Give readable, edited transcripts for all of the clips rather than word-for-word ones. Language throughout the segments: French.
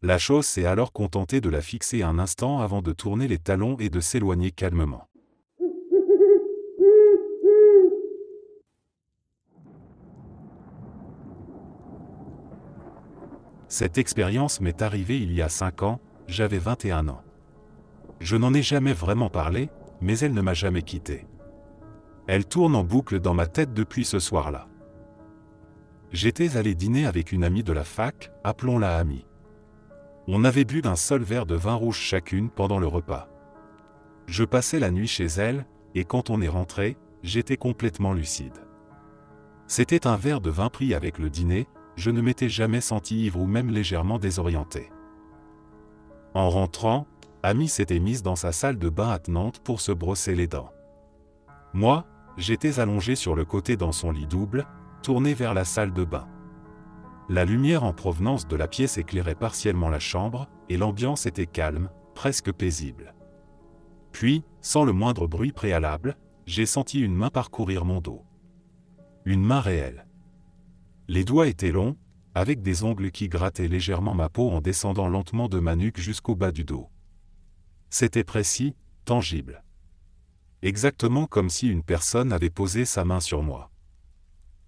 La chose s'est alors contentée de la fixer un instant avant de tourner les talons et de s'éloigner calmement. Cette expérience m'est arrivée il y a 5 ans, j'avais 21 ans. Je n'en ai jamais vraiment parlé, mais elle ne m'a jamais quitté. Elle tourne en boucle dans ma tête depuis ce soir-là. J'étais allé dîner avec une amie de la fac, appelons-la Amie. On avait bu d'un seul verre de vin rouge chacune pendant le repas. Je passais la nuit chez elle, et quand on est rentré, j'étais complètement lucide. C'était un verre de vin pris avec le dîner, je ne m'étais jamais senti ivre ou même légèrement désorienté. En rentrant, Amie s'était mise dans sa salle de bain attenante pour se brosser les dents. Moi, j'étais allongé sur le côté dans son lit double, tourné vers la salle de bain. La lumière en provenance de la pièce éclairait partiellement la chambre, et l'ambiance était calme, presque paisible. Puis, sans le moindre bruit préalable, j'ai senti une main parcourir mon dos. Une main réelle. Les doigts étaient longs, avec des ongles qui grattaient légèrement ma peau en descendant lentement de ma nuque jusqu'au bas du dos. C'était précis, tangible. Exactement comme si une personne avait posé sa main sur moi.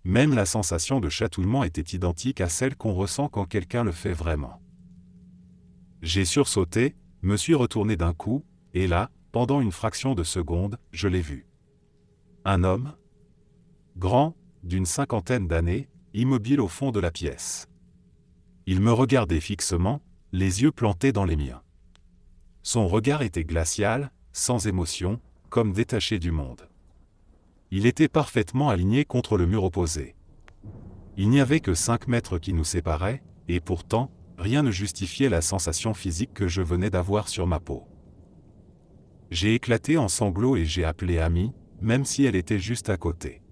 Même la sensation de chatouillement était identique à celle qu'on ressent quand quelqu'un le fait vraiment. J'ai sursauté, me suis retourné d'un coup, et là, pendant une fraction de seconde, je l'ai vu. Un homme, grand, d'une 50aine d'années, immobile au fond de la pièce. Il me regardait fixement, les yeux plantés dans les miens. Son regard était glacial, sans émotion, comme détaché du monde. Il était parfaitement aligné contre le mur opposé. Il n'y avait que 5 mètres qui nous séparaient, et pourtant, rien ne justifiait la sensation physique que je venais d'avoir sur ma peau. J'ai éclaté en sanglots et j'ai appelé Amie, même si elle était juste à côté.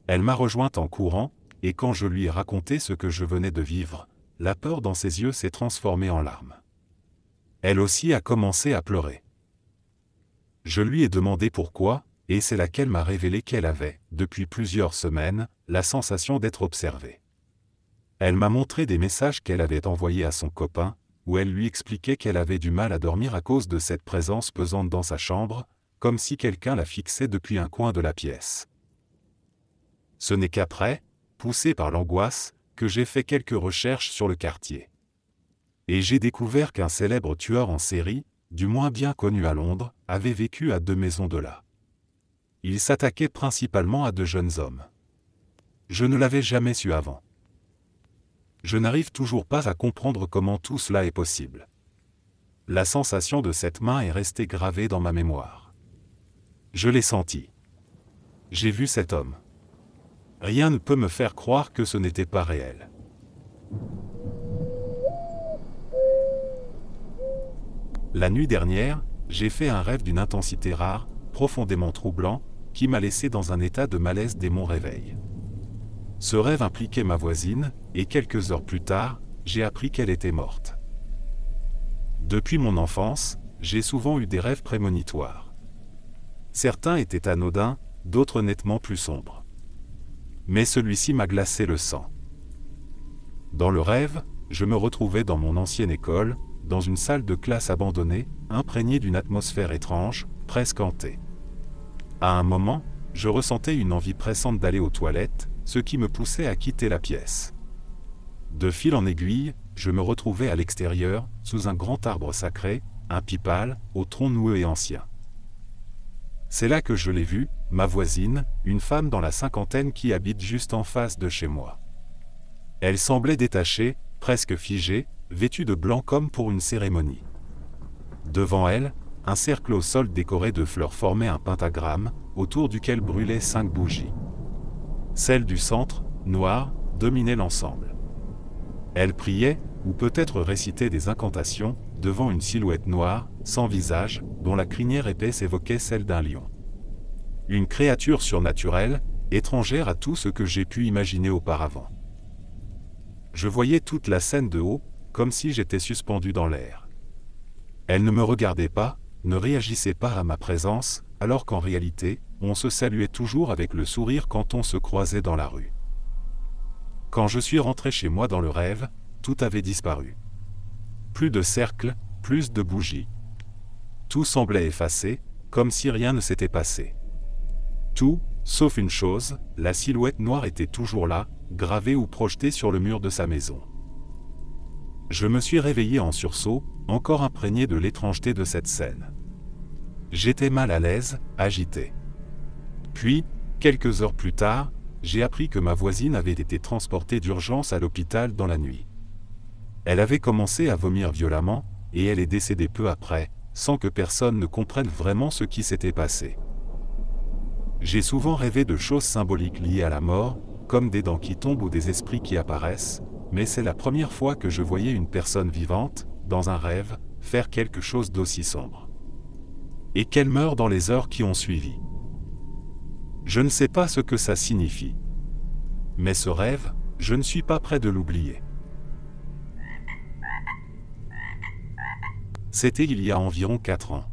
Elle m'a rejointe en courant, et quand je lui ai raconté ce que je venais de vivre, la peur dans ses yeux s'est transformée en larmes. Elle aussi a commencé à pleurer. Je lui ai demandé pourquoi, et c'est là qu'elle m'a révélé qu'elle avait, depuis plusieurs semaines, la sensation d'être observée. Elle m'a montré des messages qu'elle avait envoyés à son copain, où elle lui expliquait qu'elle avait du mal à dormir à cause de cette présence pesante dans sa chambre, comme si quelqu'un la fixait depuis un coin de la pièce. Ce n'est qu'après, poussé par l'angoisse, que j'ai fait quelques recherches sur le quartier. Et j'ai découvert qu'un célèbre tueur en série, du moins bien connu à Londres, avait vécu à 2 maisons de là. Il s'attaquait principalement à de jeunes hommes. Je ne l'avais jamais su avant. Je n'arrive toujours pas à comprendre comment tout cela est possible. La sensation de cette main est restée gravée dans ma mémoire. Je l'ai senti. J'ai vu cet homme. Rien ne peut me faire croire que ce n'était pas réel. La nuit dernière, j'ai fait un rêve d'une intensité rare, profondément troublant, qui m'a laissé dans un état de malaise dès mon réveil. Ce rêve impliquait ma voisine, et quelques heures plus tard, j'ai appris qu'elle était morte. Depuis mon enfance, j'ai souvent eu des rêves prémonitoires. Certains étaient anodins, d'autres nettement plus sombres. Mais celui-ci m'a glacé le sang. Dans le rêve, je me retrouvais dans mon ancienne école, dans une salle de classe abandonnée, imprégnée d'une atmosphère étrange, presque hantée. À un moment, je ressentais une envie pressante d'aller aux toilettes, ce qui me poussait à quitter la pièce. De fil en aiguille, je me retrouvais à l'extérieur, sous un grand arbre sacré, un pipal, au tronc noueux et ancien. C'est là que je l'ai vue, ma voisine, une femme dans la 50aine qui habite juste en face de chez moi. Elle semblait détachée, presque figée, vêtue de blanc comme pour une cérémonie. Devant elle, un cercle au sol décoré de fleurs formait un pentagramme, autour duquel brûlaient 5 bougies. Celle du centre, noire, dominait l'ensemble. Elle priait, ou peut-être récitait des incantations, devant une silhouette noire, sans visage, dont la crinière épaisse évoquait celle d'un lion. Une créature surnaturelle, étrangère à tout ce que j'ai pu imaginer auparavant. Je voyais toute la scène de haut, comme si j'étais suspendu dans l'air. Elle ne me regardait pas, ne réagissait pas à ma présence, alors qu'en réalité, on se saluait toujours avec le sourire quand on se croisait dans la rue. Quand je suis rentré chez moi dans le rêve, tout avait disparu. Plus de cercles, plus de bougies. Tout semblait effacé, comme si rien ne s'était passé. Tout, sauf une chose, la silhouette noire était toujours là, gravée ou projetée sur le mur de sa maison. Je me suis réveillé en sursaut, encore imprégné de l'étrangeté de cette scène. J'étais mal à l'aise, agité. Puis, quelques heures plus tard, j'ai appris que ma voisine avait été transportée d'urgence à l'hôpital dans la nuit. Elle avait commencé à vomir violemment, et elle est décédée peu après, sans que personne ne comprenne vraiment ce qui s'était passé. J'ai souvent rêvé de choses symboliques liées à la mort, comme des dents qui tombent ou des esprits qui apparaissent, mais c'est la première fois que je voyais une personne vivante, dans un rêve, faire quelque chose d'aussi sombre. Et qu'elle meure dans les heures qui ont suivi. Je ne sais pas ce que ça signifie. Mais ce rêve, je ne suis pas prêt de l'oublier. C'était il y a environ 4 ans.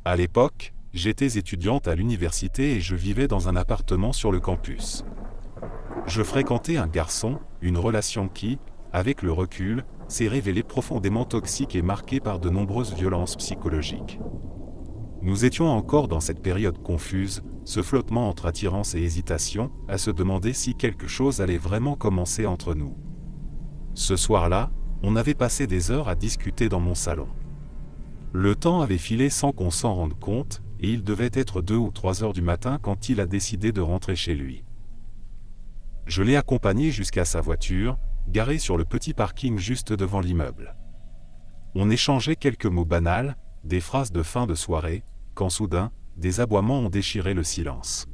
À l'époque, j'étais étudiante à l'université et je vivais dans un appartement sur le campus. Je fréquentais un garçon, une relation qui, avec le recul, s'est révélée profondément toxique et marquée par de nombreuses violences psychologiques. Nous étions encore dans cette période confuse, ce flottement entre attirance et hésitation, à se demander si quelque chose allait vraiment commencer entre nous. Ce soir-là, on avait passé des heures à discuter dans mon salon. Le temps avait filé sans qu'on s'en rende compte, et il devait être 2 ou 3 heures du matin quand il a décidé de rentrer chez lui. Je l'ai accompagné jusqu'à sa voiture, garée sur le petit parking juste devant l'immeuble. On échangeait quelques mots banals, des phrases de fin de soirée, quand soudain, des aboiements ont déchiré le silence.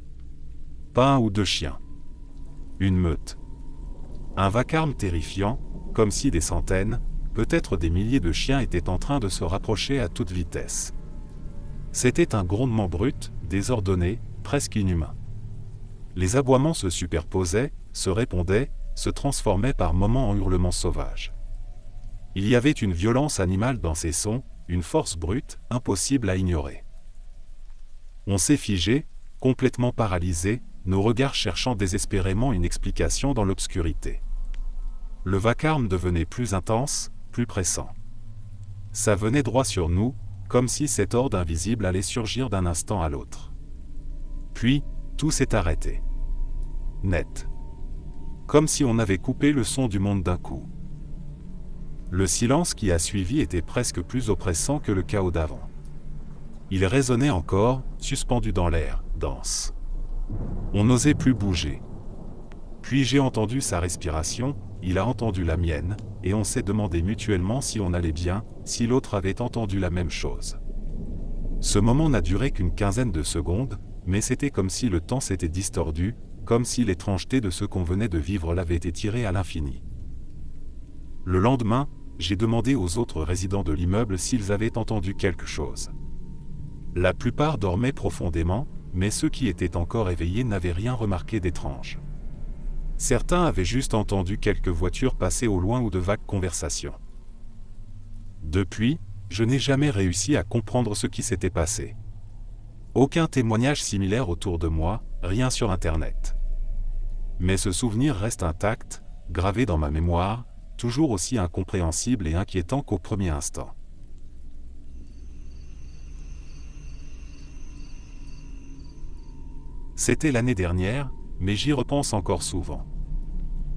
Pas un ou deux chiens. Une meute. Un vacarme terrifiant, comme si des centaines, peut-être des milliers de chiens étaient en train de se rapprocher à toute vitesse. C'était un grondement brut, désordonné, presque inhumain. Les aboiements se superposaient, se répondaient, se transformaient par moments en hurlements sauvages. Il y avait une violence animale dans ces sons, une force brute, impossible à ignorer. On s'est figé, complètement paralysé, nos regards cherchant désespérément une explication dans l'obscurité. Le vacarme devenait plus intense, plus pressant. Ça venait droit sur nous, comme si cette horde invisible allait surgir d'un instant à l'autre. Puis, tout s'est arrêté. Net. Comme si on avait coupé le son du monde d'un coup. Le silence qui a suivi était presque plus oppressant que le chaos d'avant. Il résonnait encore, suspendu dans l'air, dense. On n'osait plus bouger. Puis j'ai entendu sa respiration, il a entendu la mienne, et on s'est demandé mutuellement si on allait bien, si l'autre avait entendu la même chose. Ce moment n'a duré qu'une quinzaine de secondes, mais c'était comme si le temps s'était distordu, comme si l'étrangeté de ce qu'on venait de vivre l'avait étiré à l'infini. Le lendemain, j'ai demandé aux autres résidents de l'immeuble s'ils avaient entendu quelque chose. La plupart dormaient profondément, mais ceux qui étaient encore éveillés n'avaient rien remarqué d'étrange. Certains avaient juste entendu quelques voitures passer au loin ou de vagues conversations. Depuis, je n'ai jamais réussi à comprendre ce qui s'était passé. Aucun témoignage similaire autour de moi, rien sur Internet. Mais ce souvenir reste intact, gravé dans ma mémoire, toujours aussi incompréhensible et inquiétant qu'au premier instant. C'était l'année dernière, mais j'y repense encore souvent.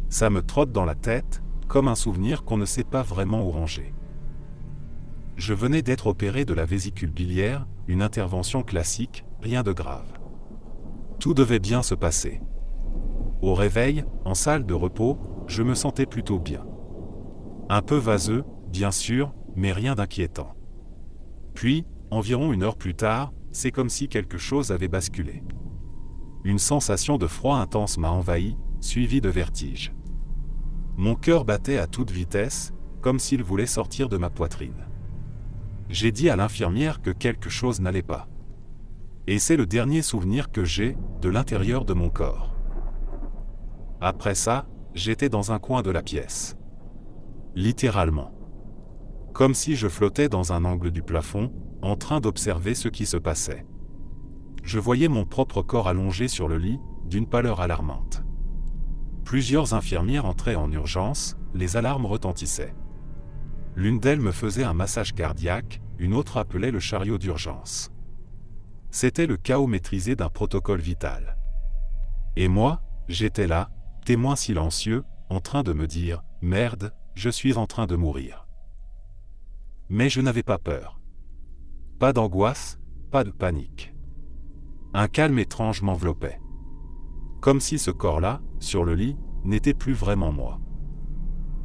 Ça me trotte dans la tête, comme un souvenir qu'on ne sait pas vraiment où ranger. Je venais d'être opéré de la vésicule biliaire, une intervention classique, rien de grave. Tout devait bien se passer. Au réveil, en salle de repos, je me sentais plutôt bien. Un peu vaseux, bien sûr, mais rien d'inquiétant. Puis, environ 1 heure plus tard, c'est comme si quelque chose avait basculé. Une sensation de froid intense m'a envahi, suivie de vertige. Mon cœur battait à toute vitesse, comme s'il voulait sortir de ma poitrine. J'ai dit à l'infirmière que quelque chose n'allait pas. Et c'est le dernier souvenir que j'ai, de l'intérieur de mon corps. Après ça, j'étais dans un coin de la pièce. Littéralement. Comme si je flottais dans un angle du plafond, en train d'observer ce qui se passait. Je voyais mon propre corps allongé sur le lit, d'une pâleur alarmante. Plusieurs infirmières entraient en urgence, les alarmes retentissaient. L'une d'elles me faisait un massage cardiaque, une autre appelait le chariot d'urgence. C'était le chaos maîtrisé d'un protocole vital. Et moi, j'étais là, témoin silencieux, en train de me dire « Merde, je suis en train de mourir ». Mais je n'avais pas peur. Pas d'angoisse, pas de panique. Un calme étrange m'enveloppait. Comme si ce corps-là, sur le lit, n'était plus vraiment moi.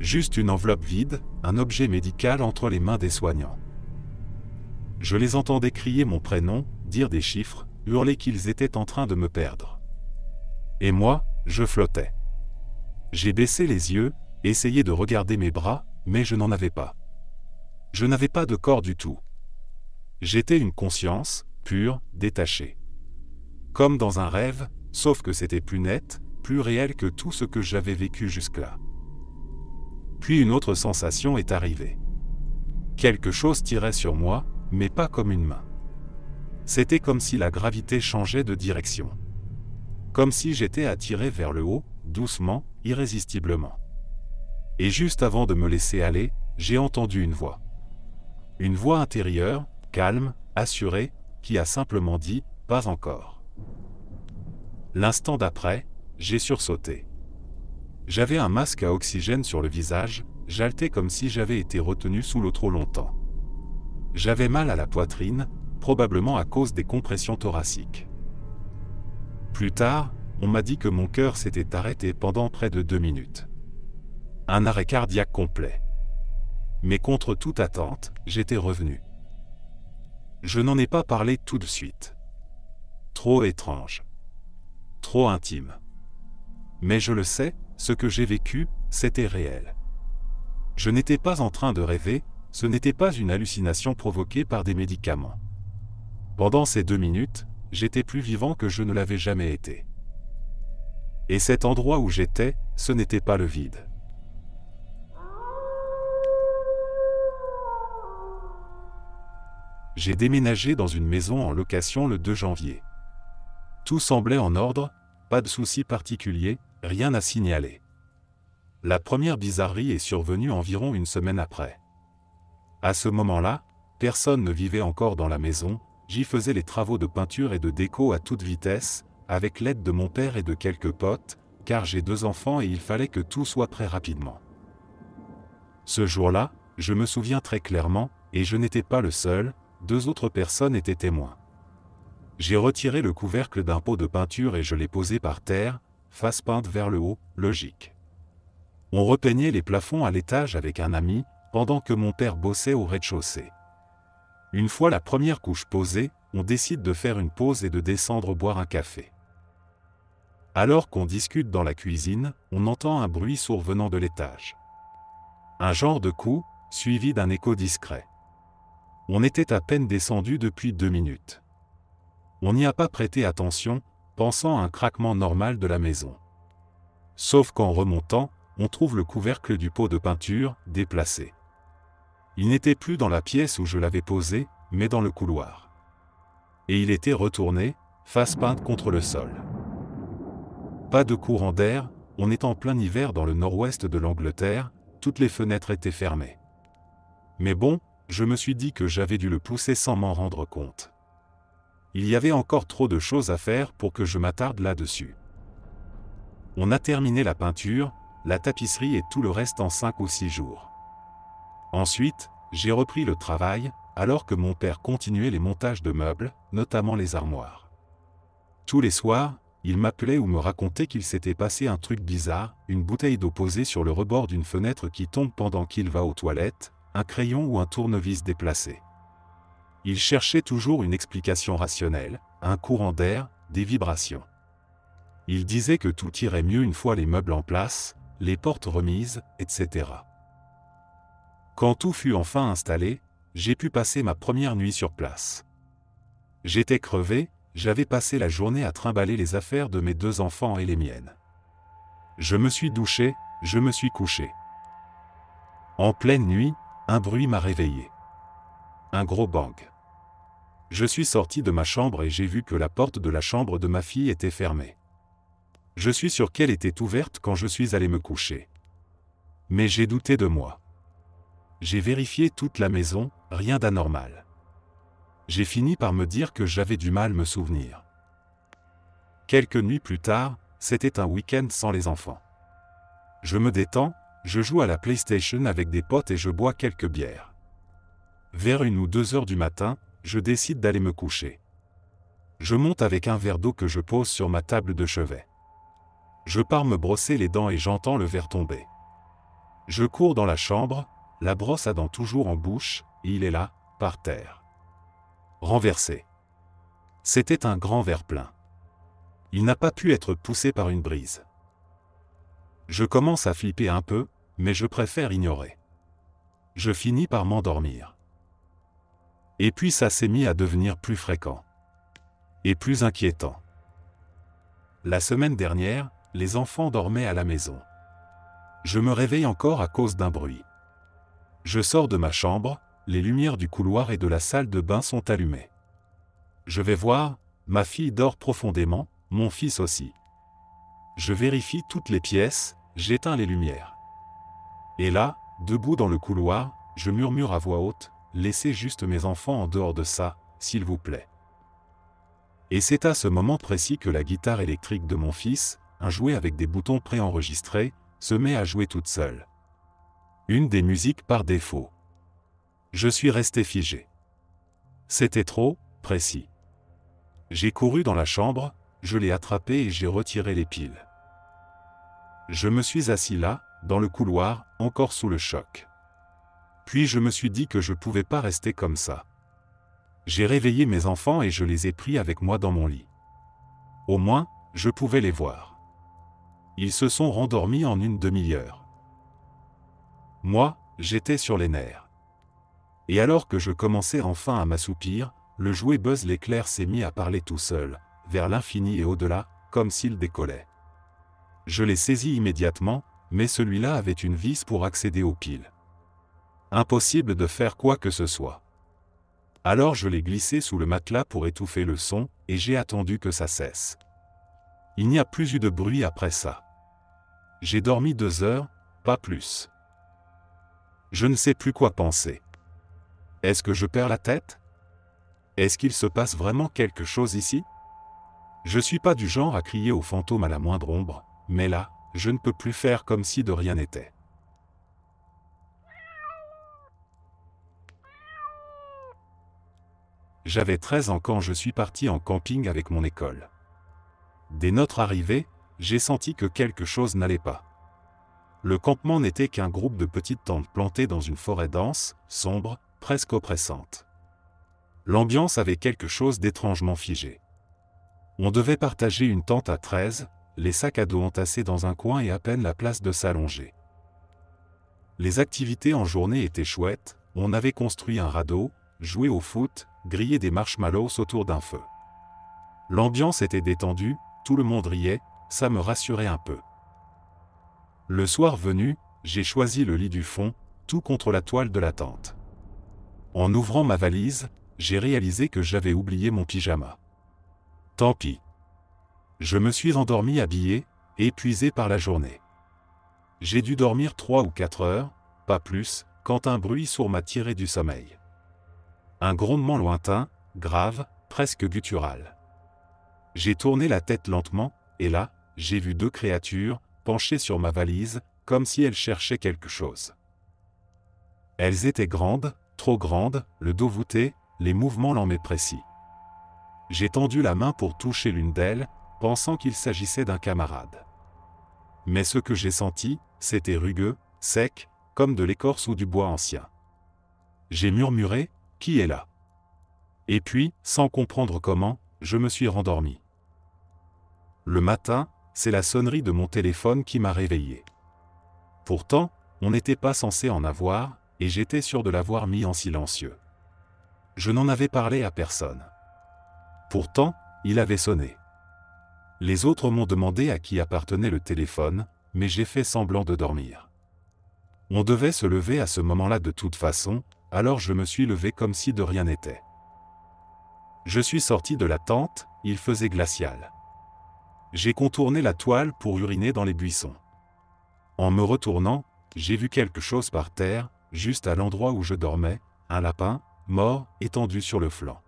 Juste une enveloppe vide, un objet médical entre les mains des soignants. Je les entendais crier mon prénom, dire des chiffres, hurler qu'ils étaient en train de me perdre. Et moi, je flottais. J'ai baissé les yeux, essayé de regarder mes bras, mais je n'en avais pas. Je n'avais pas de corps du tout. J'étais une conscience, pure, détachée. Comme dans un rêve, sauf que c'était plus net, plus réel que tout ce que j'avais vécu jusque-là. Puis une autre sensation est arrivée. Quelque chose tirait sur moi, mais pas comme une main. C'était comme si la gravité changeait de direction. Comme si j'étais attiré vers le haut, doucement, irrésistiblement. Et juste avant de me laisser aller, j'ai entendu une voix. Une voix intérieure, calme, assurée, qui a simplement dit « pas encore ». L'instant d'après, j'ai sursauté. J'avais un masque à oxygène sur le visage, j'haletais comme si j'avais été retenu sous l'eau trop longtemps. J'avais mal à la poitrine, probablement à cause des compressions thoraciques. Plus tard, on m'a dit que mon cœur s'était arrêté pendant près de 2 minutes. Un arrêt cardiaque complet. Mais contre toute attente, j'étais revenu. Je n'en ai pas parlé tout de suite. Trop étrange. Trop intime. Mais je le sais, ce que j'ai vécu, c'était réel. Je n'étais pas en train de rêver, ce n'était pas une hallucination provoquée par des médicaments. Pendant ces 2 minutes, j'étais plus vivant que je ne l'avais jamais été. Et cet endroit où j'étais, ce n'était pas le vide. J'ai déménagé dans une maison en location le 2 janvier. Tout semblait en ordre, pas de soucis particuliers, rien à signaler. La première bizarrerie est survenue environ 1 semaine après. À ce moment-là, personne ne vivait encore dans la maison, j'y faisais les travaux de peinture et de déco à toute vitesse, avec l'aide de mon père et de quelques potes, car j'ai 2 enfants et il fallait que tout soit prêt rapidement. Ce jour-là, je me souviens très clairement, et je n'étais pas le seul, 2 autres personnes étaient témoins. J'ai retiré le couvercle d'un pot de peinture et je l'ai posé par terre, face peinte vers le haut, logique. On repeignait les plafonds à l'étage avec un ami, pendant que mon père bossait au rez-de-chaussée. Une fois la première couche posée, on décide de faire une pause et de descendre boire un café. Alors qu'on discute dans la cuisine, on entend un bruit sourd venant de l'étage. Un genre de coup, suivi d'un écho discret. On était à peine descendu depuis 2 minutes. On n'y a pas prêté attention, pensant à un craquement normal de la maison. Sauf qu'en remontant, on trouve le couvercle du pot de peinture, déplacé. Il n'était plus dans la pièce où je l'avais posé, mais dans le couloir. Et il était retourné, face peinte contre le sol. Pas de courant d'air, on est en plein hiver dans le nord-ouest de l'Angleterre, toutes les fenêtres étaient fermées. Mais bon, je me suis dit que j'avais dû le pousser sans m'en rendre compte. Il y avait encore trop de choses à faire pour que je m'attarde là-dessus. On a terminé la peinture, la tapisserie et tout le reste en 5 ou 6 jours. Ensuite, j'ai repris le travail, alors que mon père continuait les montages de meubles, notamment les armoires. Tous les soirs, il m'appelait ou me racontait qu'il s'était passé un truc bizarre, une bouteille d'eau posée sur le rebord d'une fenêtre qui tombe pendant qu'il va aux toilettes, un crayon ou un tournevis déplacé. Il cherchait toujours une explication rationnelle, un courant d'air, des vibrations. Il disait que tout irait mieux une fois les meubles en place, les portes remises, etc. Quand tout fut enfin installé, j'ai pu passer ma première nuit sur place. J'étais crevé, j'avais passé la journée à trimballer les affaires de mes 2 enfants et les miennes. Je me suis douché, je me suis couché. En pleine nuit, un bruit m'a réveillé. Un gros bang. Je suis sorti de ma chambre et j'ai vu que la porte de la chambre de ma fille était fermée. Je suis sûr qu'elle était ouverte quand je suis allé me coucher. Mais j'ai douté de moi. J'ai vérifié toute la maison, rien d'anormal. J'ai fini par me dire que j'avais du mal à me souvenir. Quelques nuits plus tard, c'était un week-end sans les enfants. Je me détends, je joue à la PlayStation avec des potes et je bois quelques bières. Vers 1 ou 2 heures du matin, je décide d'aller me coucher. Je monte avec un verre d'eau que je pose sur ma table de chevet. Je pars me brosser les dents et j'entends le verre tomber. Je cours dans la chambre, la brosse à dents toujours en bouche, et il est là, par terre. Renversé. C'était un grand verre plein. Il n'a pas pu être poussé par une brise. Je commence à flipper un peu, mais je préfère ignorer. Je finis par m'endormir. Et puis ça s'est mis à devenir plus fréquent. Et plus inquiétant. La semaine dernière, les enfants dormaient à la maison. Je me réveille encore à cause d'un bruit. Je sors de ma chambre, les lumières du couloir et de la salle de bain sont allumées. Je vais voir, ma fille dort profondément, mon fils aussi. Je vérifie toutes les pièces, j'éteins les lumières. Et là, debout dans le couloir, je murmure à voix haute, « Laissez juste mes enfants en dehors de ça, s'il vous plaît. » Et c'est à ce moment précis que la guitare électrique de mon fils, un jouet avec des boutons préenregistrés, se met à jouer toute seule. Une des musiques par défaut. Je suis resté figé. C'était trop précis. J'ai couru dans la chambre, je l'ai attrapé et j'ai retiré les piles. Je me suis assis là, dans le couloir, encore sous le choc. Puis je me suis dit que je ne pouvais pas rester comme ça. J'ai réveillé mes enfants et je les ai pris avec moi dans mon lit. Au moins, je pouvais les voir. Ils se sont rendormis en une demi-heure. Moi, j'étais sur les nerfs. Et alors que je commençais enfin à m'assoupir, le jouet Buzz l'éclair s'est mis à parler tout seul, vers l'infini et au-delà, comme s'il décollait. Je l'ai saisi immédiatement, mais celui-là avait une vis pour accéder aux piles. Impossible de faire quoi que ce soit. Alors je l'ai glissé sous le matelas pour étouffer le son, et j'ai attendu que ça cesse. Il n'y a plus eu de bruit après ça. J'ai dormi 2 heures, pas plus. Je ne sais plus quoi penser. Est-ce que je perds la tête? Est-ce qu'il se passe vraiment quelque chose ici? Je suis pas du genre à crier aux fantômes à la moindre ombre, mais là, je ne peux plus faire comme si de rien n'était. J'avais 13 ans quand je suis parti en camping avec mon école. Dès notre arrivée, j'ai senti que quelque chose n'allait pas. Le campement n'était qu'un groupe de petites tentes plantées dans une forêt dense, sombre, presque oppressante. L'ambiance avait quelque chose d'étrangement figé. On devait partager une tente à 13, les sacs à dos entassés dans un coin et à peine la place de s'allonger. Les activités en journée étaient chouettes, on avait construit un radeau, joué au foot, grillé des marshmallows autour d'un feu. L'ambiance était détendue, tout le monde riait, ça me rassurait un peu. Le soir venu, j'ai choisi le lit du fond, tout contre la toile de la tente. En ouvrant ma valise, j'ai réalisé que j'avais oublié mon pyjama. Tant pis. Je me suis endormi habillé, épuisé par la journée. J'ai dû dormir 3 ou 4 heures, pas plus, quand un bruit sourd m'a tiré du sommeil. Un grondement lointain, grave, presque guttural. J'ai tourné la tête lentement, et là, j'ai vu 2 créatures, penchées sur ma valise, comme si elles cherchaient quelque chose. Elles étaient grandes, trop grandes, le dos voûté, les mouvements lents mais précis. J'ai tendu la main pour toucher l'une d'elles, pensant qu'il s'agissait d'un camarade. Mais ce que j'ai senti, c'était rugueux, sec, comme de l'écorce ou du bois ancien. J'ai murmuré, « Qui est là ?» Et puis, sans comprendre comment, je me suis rendormi. Le matin, c'est la sonnerie de mon téléphone qui m'a réveillé. Pourtant, on n'était pas censé en avoir, et j'étais sûr de l'avoir mis en silencieux. Je n'en avais parlé à personne. Pourtant, il avait sonné. Les autres m'ont demandé à qui appartenait le téléphone, mais j'ai fait semblant de dormir. On devait se lever à ce moment-là de toute façon, alors je me suis levé comme si de rien n'était. Je suis sorti de la tente, il faisait glacial. J'ai contourné la toile pour uriner dans les buissons. En me retournant, j'ai vu quelque chose par terre, juste à l'endroit où je dormais, un lapin, mort, étendu sur le flanc.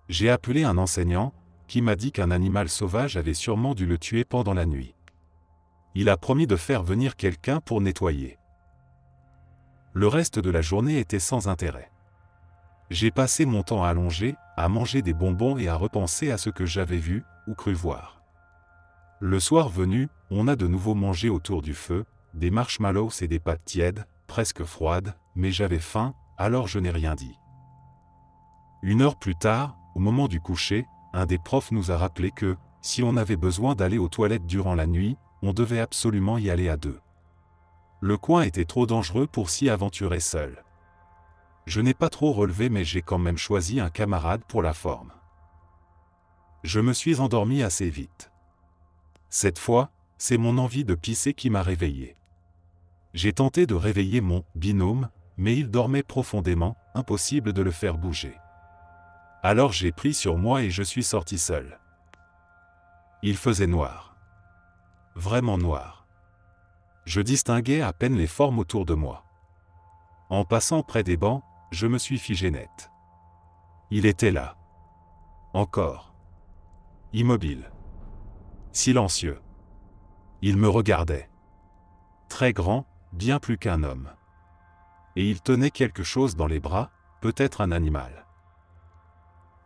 J'ai appelé un enseignant, qui m'a dit qu'un animal sauvage avait sûrement dû le tuer pendant la nuit. Il a promis de faire venir quelqu'un pour nettoyer. Le reste de la journée était sans intérêt. J'ai passé mon temps allongé, à manger des bonbons et à repenser à ce que j'avais vu, ou cru voir. Le soir venu, on a de nouveau mangé autour du feu, des marshmallows et des pâtes tièdes, presque froides, mais j'avais faim, alors je n'ai rien dit. 1 heure plus tard, au moment du coucher, un des profs nous a rappelé que, si on avait besoin d'aller aux toilettes durant la nuit, on devait absolument y aller à 2. Le coin était trop dangereux pour s'y aventurer seul. Je n'ai pas trop relevé mais j'ai quand même choisi un camarade pour la forme. Je me suis endormi assez vite. Cette fois, c'est mon envie de pisser qui m'a réveillé. J'ai tenté de réveiller mon binôme, mais il dormait profondément, impossible de le faire bouger. Alors j'ai pris sur moi et je suis sorti seul. Il faisait noir. Vraiment noir. Je distinguais à peine les formes autour de moi. En passant près des bancs, je me suis figé net. Il était là. Encore. Immobile. Silencieux. Il me regardait. Très grand, bien plus qu'un homme. Et il tenait quelque chose dans les bras, peut-être un animal.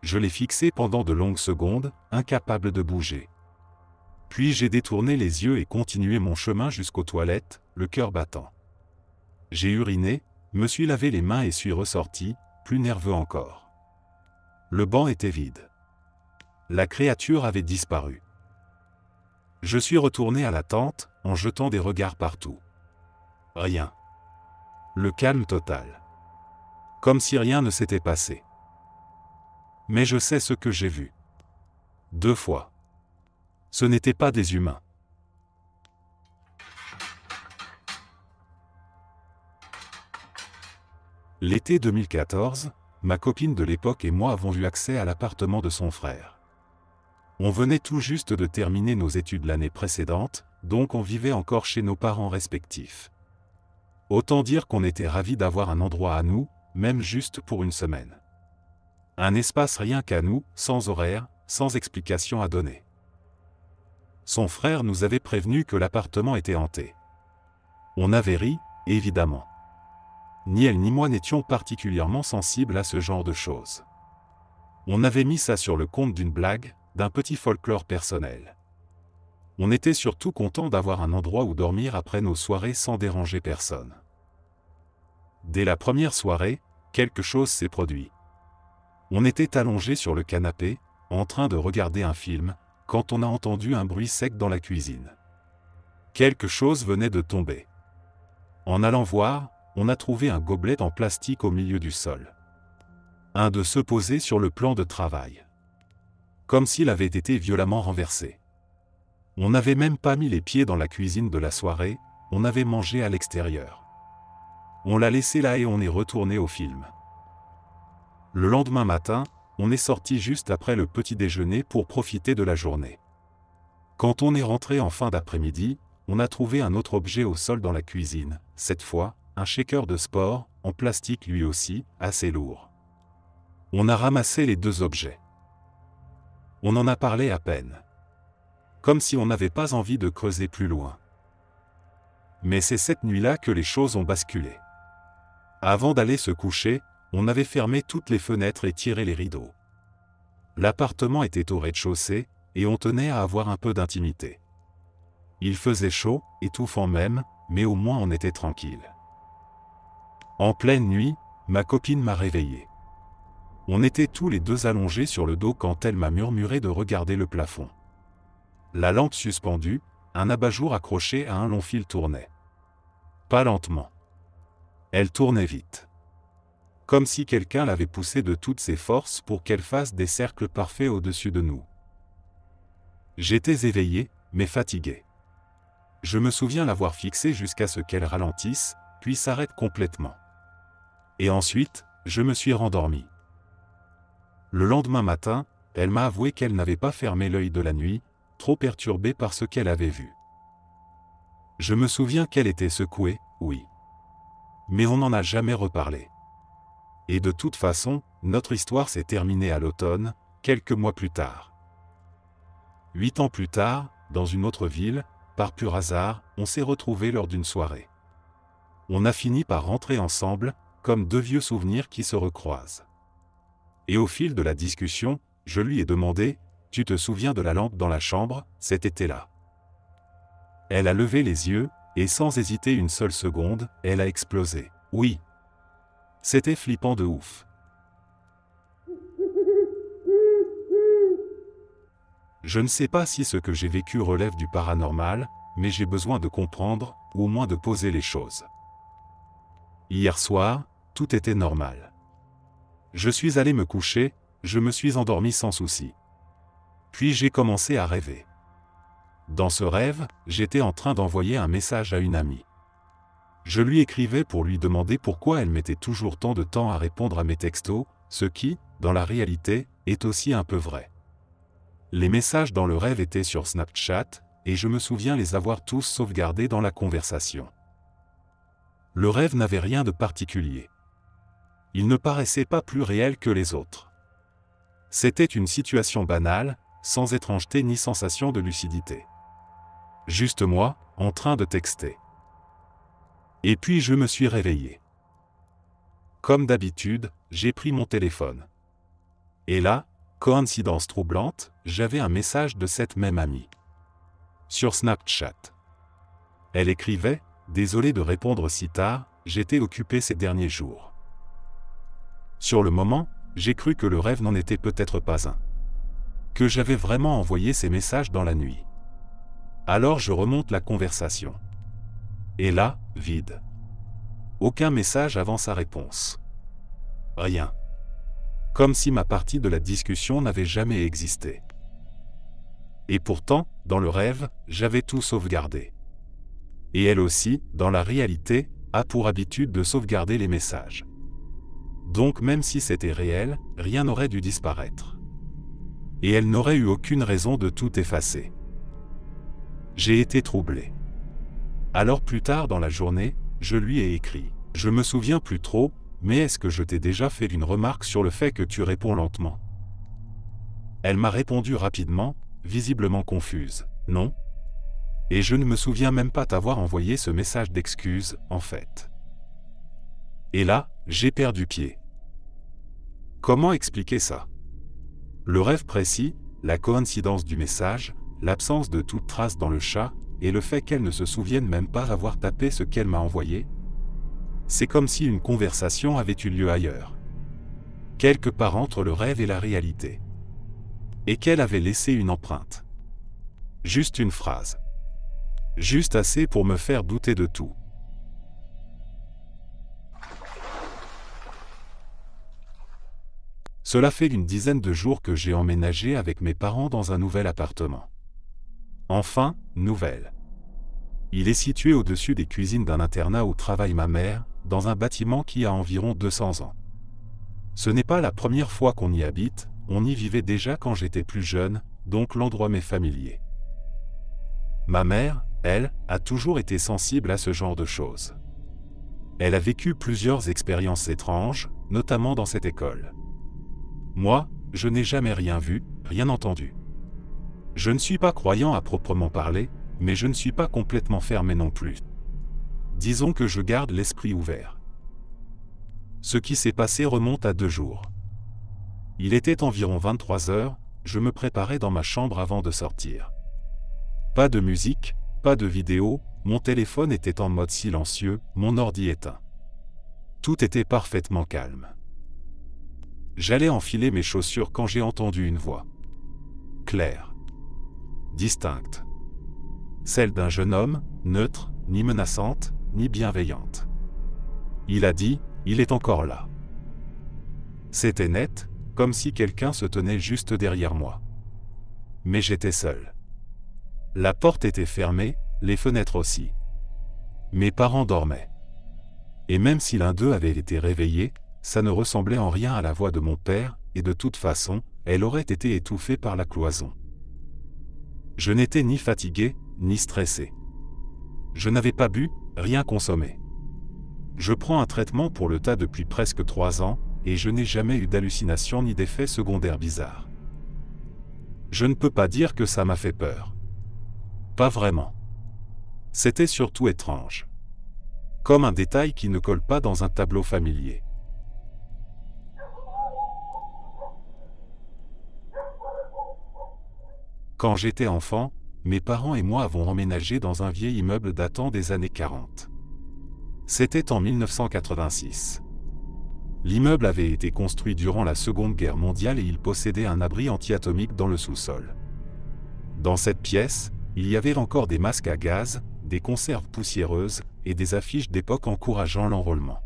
Je l'ai fixé pendant de longues secondes, incapable de bouger. Puis j'ai détourné les yeux et continué mon chemin jusqu'aux toilettes, le cœur battant. J'ai uriné, me suis lavé les mains et suis ressorti, plus nerveux encore. Le banc était vide. La créature avait disparu. Je suis retourné à la tente, en jetant des regards partout. Rien. Le calme total. Comme si rien ne s'était passé. Mais je sais ce que j'ai vu. 2 fois. Ce n'étaient pas des humains. L'été 2014, ma copine de l'époque et moi avons eu accès à l'appartement de son frère. On venait tout juste de terminer nos études l'année précédente, donc on vivait encore chez nos parents respectifs. Autant dire qu'on était ravis d'avoir un endroit à nous, même juste pour une semaine. Un espace rien qu'à nous, sans horaire, sans explication à donner. Son frère nous avait prévenu que l'appartement était hanté. On avait ri, évidemment. Ni elle ni moi n'étions particulièrement sensibles à ce genre de choses. On avait mis ça sur le compte d'une blague, d'un petit folklore personnel. On était surtout content d'avoir un endroit où dormir après nos soirées sans déranger personne. Dès la première soirée, quelque chose s'est produit. On était allongés sur le canapé, en train de regarder un film, quand on a entendu un bruit sec dans la cuisine. Quelque chose venait de tomber. En allant voir, on a trouvé un gobelet en plastique au milieu du sol. Un de ceux posés sur le plan de travail. Comme s'il avait été violemment renversé. On n'avait même pas mis les pieds dans la cuisine de la soirée, on avait mangé à l'extérieur. On l'a laissé là et on est retourné au film. Le lendemain matin, on est sorti juste après le petit déjeuner pour profiter de la journée. Quand on est rentré en fin d'après-midi, on a trouvé un autre objet au sol dans la cuisine, cette fois, un shaker de sport, en plastique lui aussi, assez lourd. On a ramassé les 2 objets. On en a parlé à peine. Comme si on n'avait pas envie de creuser plus loin. Mais c'est cette nuit-là que les choses ont basculé. Avant d'aller se coucher, on avait fermé toutes les fenêtres et tiré les rideaux. L'appartement était au rez-de-chaussée, et on tenait à avoir un peu d'intimité. Il faisait chaud, étouffant même, mais au moins on était tranquille. En pleine nuit, ma copine m'a réveillé. On était tous les 2 allongés sur le dos quand elle m'a murmuré de regarder le plafond. La lampe suspendue, un abat-jour accroché à un long fil tournait. Pas lentement. Elle tournait vite. Comme si quelqu'un l'avait poussée de toutes ses forces pour qu'elle fasse des cercles parfaits au-dessus de nous. J'étais éveillé, mais fatigué. Je me souviens l'avoir fixée jusqu'à ce qu'elle ralentisse, puis s'arrête complètement. Et ensuite, je me suis rendormi. Le lendemain matin, elle m'a avoué qu'elle n'avait pas fermé l'œil de la nuit, trop perturbée par ce qu'elle avait vu. Je me souviens qu'elle était secouée, oui. mais on n'en a jamais reparlé. Et de toute façon, notre histoire s'est terminée à l'automne, quelques mois plus tard. 8 ans plus tard, dans une autre ville, par pur hasard, on s'est retrouvés lors d'une soirée. On a fini par rentrer ensemble, comme deux vieux souvenirs qui se recroisent. Et au fil de la discussion, je lui ai demandé « Tu te souviens de la lampe dans la chambre, cet été-là » Elle a levé les yeux, et sans hésiter une seule seconde, elle a explosé. « Oui. » C'était flippant de ouf. Je ne sais pas si ce que j'ai vécu relève du paranormal, mais j'ai besoin de comprendre, ou au moins de poser les choses. Hier soir, tout était normal. Je suis allé me coucher, je me suis endormi sans souci. Puis j'ai commencé à rêver. Dans ce rêve, j'étais en train d'envoyer un message à une amie. Je lui écrivais pour lui demander pourquoi elle mettait toujours tant de temps à répondre à mes textos, ce qui, dans la réalité, est aussi un peu vrai. Les messages dans le rêve étaient sur Snapchat, et je me souviens les avoir tous sauvegardés dans la conversation. Le rêve n'avait rien de particulier. Il ne paraissait pas plus réel que les autres. C'était une situation banale, sans étrangeté ni sensation de lucidité. Juste moi, en train de texter. Et puis je me suis réveillé. Comme d'habitude, j'ai pris mon téléphone. Et là, coïncidence troublante, j'avais un message de cette même amie. Sur Snapchat. Elle écrivait « Désolé de répondre si tard, j'étais occupé ces derniers jours. » Sur le moment, j'ai cru que le rêve n'en était peut-être pas un. Que j'avais vraiment envoyé ces messages dans la nuit. Alors je remonte la conversation. Et là, vide. Aucun message avant sa réponse. Rien. Comme si ma partie de la discussion n'avait jamais existé. Et pourtant, dans le rêve, j'avais tout sauvegardé. Et elle aussi, dans la réalité, a pour habitude de sauvegarder les messages. Donc même si c'était réel, rien n'aurait dû disparaître. Et elle n'aurait eu aucune raison de tout effacer. J'ai été troublé. Alors plus tard dans la journée, je lui ai écrit. Je me souviens plus trop, mais est-ce que je t'ai déjà fait une remarque sur le fait que tu réponds lentement? Elle m'a répondu rapidement, visiblement confuse. Non. Et je ne me souviens même pas t'avoir envoyé ce message d'excuse, en fait. Et là, j'ai perdu pied. Comment expliquer ça? Le rêve précis, la coïncidence du message, l'absence de toute trace dans le chat, et le fait qu'elle ne se souvienne même pas avoir tapé ce qu'elle m'a envoyé? C'est comme si une conversation avait eu lieu ailleurs. Quelque part entre le rêve et la réalité. Et qu'elle avait laissé une empreinte. Juste une phrase. Juste assez pour me faire douter de tout. Cela fait une dizaine de jours que j'ai emménagé avec mes parents dans un nouvel appartement. Enfin, nouvelle. Il est situé au-dessus des cuisines d'un internat où travaille ma mère, dans un bâtiment qui a environ 200 ans. Ce n'est pas la première fois qu'on y habite, on y vivait déjà quand j'étais plus jeune, donc l'endroit m'est familier. Ma mère, elle, a toujours été sensible à ce genre de choses. Elle a vécu plusieurs expériences étranges, notamment dans cette école. Moi, je n'ai jamais rien vu, rien entendu. Je ne suis pas croyant à proprement parler, mais je ne suis pas complètement fermé non plus. Disons que je garde l'esprit ouvert. Ce qui s'est passé remonte à 2 jours. Il était environ 23 heures, je me préparais dans ma chambre avant de sortir. Pas de musique, pas de vidéo, mon téléphone était en mode silencieux, mon ordi éteint. Tout était parfaitement calme. J'allais enfiler mes chaussures quand j'ai entendu une voix. Claire. Distincte. Celle d'un jeune homme, neutre, ni menaçante, ni bienveillante. Il a dit, il est encore là. C'était net, comme si quelqu'un se tenait juste derrière moi. Mais j'étais seul. La porte était fermée, les fenêtres aussi. Mes parents dormaient. Et même si l'un d'eux avait été réveillé, ça ne ressemblait en rien à la voix de mon père, et de toute façon, elle aurait été étouffée par la cloison. Je n'étais ni fatigué, ni stressé. Je n'avais pas bu, rien consommé. Je prends un traitement pour le tas depuis presque 3 ans, et je n'ai jamais eu d'hallucination ni d'effets secondaires bizarres. Je ne peux pas dire que ça m'a fait peur. Pas vraiment. C'était surtout étrange. Comme un détail qui ne colle pas dans un tableau familier. Quand j'étais enfant, mes parents et moi avons emménagé dans un vieil immeuble datant des années 40. C'était en 1986. L'immeuble avait été construit durant la Seconde Guerre mondiale et il possédait un abri anti-atomique dans le sous-sol. Dans cette pièce, il y avait encore des masques à gaz, des conserves poussiéreuses et des affiches d'époque encourageant l'enrôlement.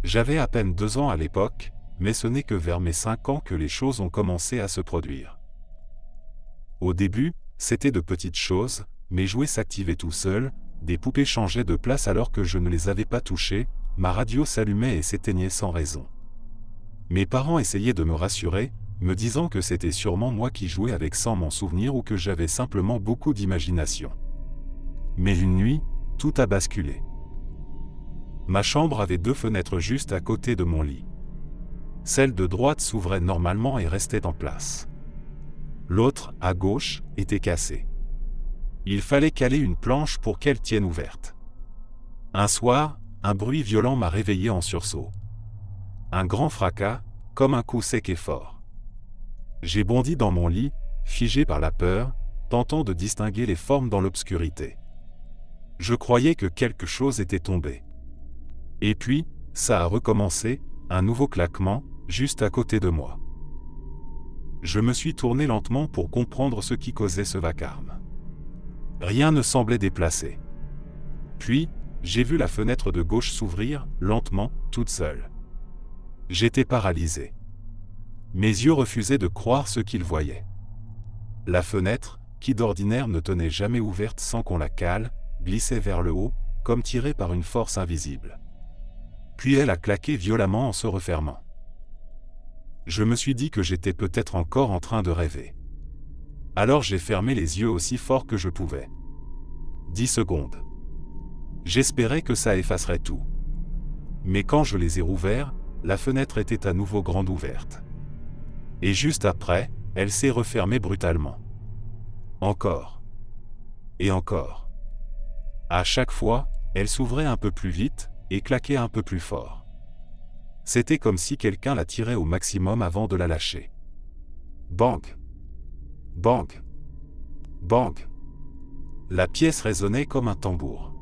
J'avais à peine 2 ans à l'époque, mais ce n'est que vers mes 5 ans que les choses ont commencé à se produire. Au début, c'était de petites choses, mes jouets s'activaient tout seuls, des poupées changeaient de place alors que je ne les avais pas touchées, ma radio s'allumait et s'éteignait sans raison. Mes parents essayaient de me rassurer, me disant que c'était sûrement moi qui jouais avec sans m'en souvenir ou que j'avais simplement beaucoup d'imagination. Mais une nuit, tout a basculé. Ma chambre avait 2 fenêtres juste à côté de mon lit. Celle de droite s'ouvrait normalement et restait en place. L'autre, à gauche, était cassée. Il fallait caler une planche pour qu'elle tienne ouverte. Un soir, un bruit violent m'a réveillé en sursaut. Un grand fracas, comme un coup sec et fort. J'ai bondi dans mon lit, figé par la peur, tentant de distinguer les formes dans l'obscurité. Je croyais que quelque chose était tombé. Et puis, ça a recommencé, un nouveau claquement, juste à côté de moi. Je me suis tourné lentement pour comprendre ce qui causait ce vacarme. Rien ne semblait déplacé. Puis, j'ai vu la fenêtre de gauche s'ouvrir, lentement, toute seule. J'étais paralysé. Mes yeux refusaient de croire ce qu'ils voyaient. La fenêtre, qui d'ordinaire ne tenait jamais ouverte sans qu'on la cale, glissait vers le haut, comme tirée par une force invisible. Puis elle a claqué violemment en se refermant. Je me suis dit que j'étais peut-être encore en train de rêver. Alors j'ai fermé les yeux aussi fort que je pouvais. 10 secondes. J'espérais que ça effacerait tout. Mais quand je les ai rouverts, la fenêtre était à nouveau grande ouverte. Et juste après, elle s'est refermée brutalement. Encore. Et encore. À chaque fois, elle s'ouvrait un peu plus vite, et claquait un peu plus fort. C'était comme si quelqu'un la tirait au maximum avant de la lâcher. Bang! Bang! Bang! La pièce résonnait comme un tambour.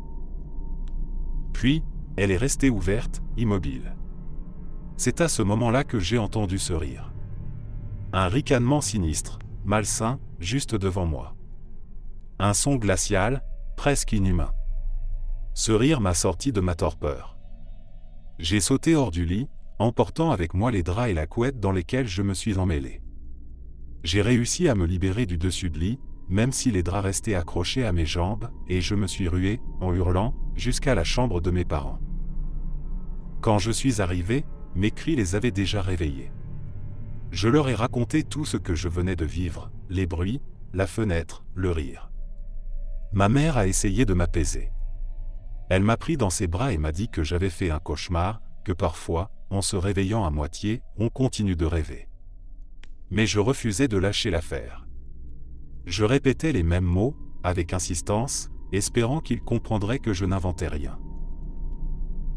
Puis, elle est restée ouverte, immobile. C'est à ce moment-là que j'ai entendu ce rire. Un ricanement sinistre, malsain, juste devant moi. Un son glacial, presque inhumain. Ce rire m'a sorti de ma torpeur. J'ai sauté hors du lit, emportant avec moi les draps et la couette dans lesquels je me suis emmêlé. J'ai réussi à me libérer du dessus de lit, même si les draps restaient accrochés à mes jambes, et je me suis rué, en hurlant, jusqu'à la chambre de mes parents. Quand je suis arrivé, mes cris les avaient déjà réveillés. Je leur ai raconté tout ce que je venais de vivre, les bruits, la fenêtre, le rire. Ma mère a essayé de m'apaiser. Elle m'a pris dans ses bras et m'a dit que j'avais fait un cauchemar, que parfois, en se réveillant à moitié, on continue de rêver. Mais je refusais de lâcher l'affaire. Je répétais les mêmes mots, avec insistance, espérant qu'il comprendrait que je n'inventais rien.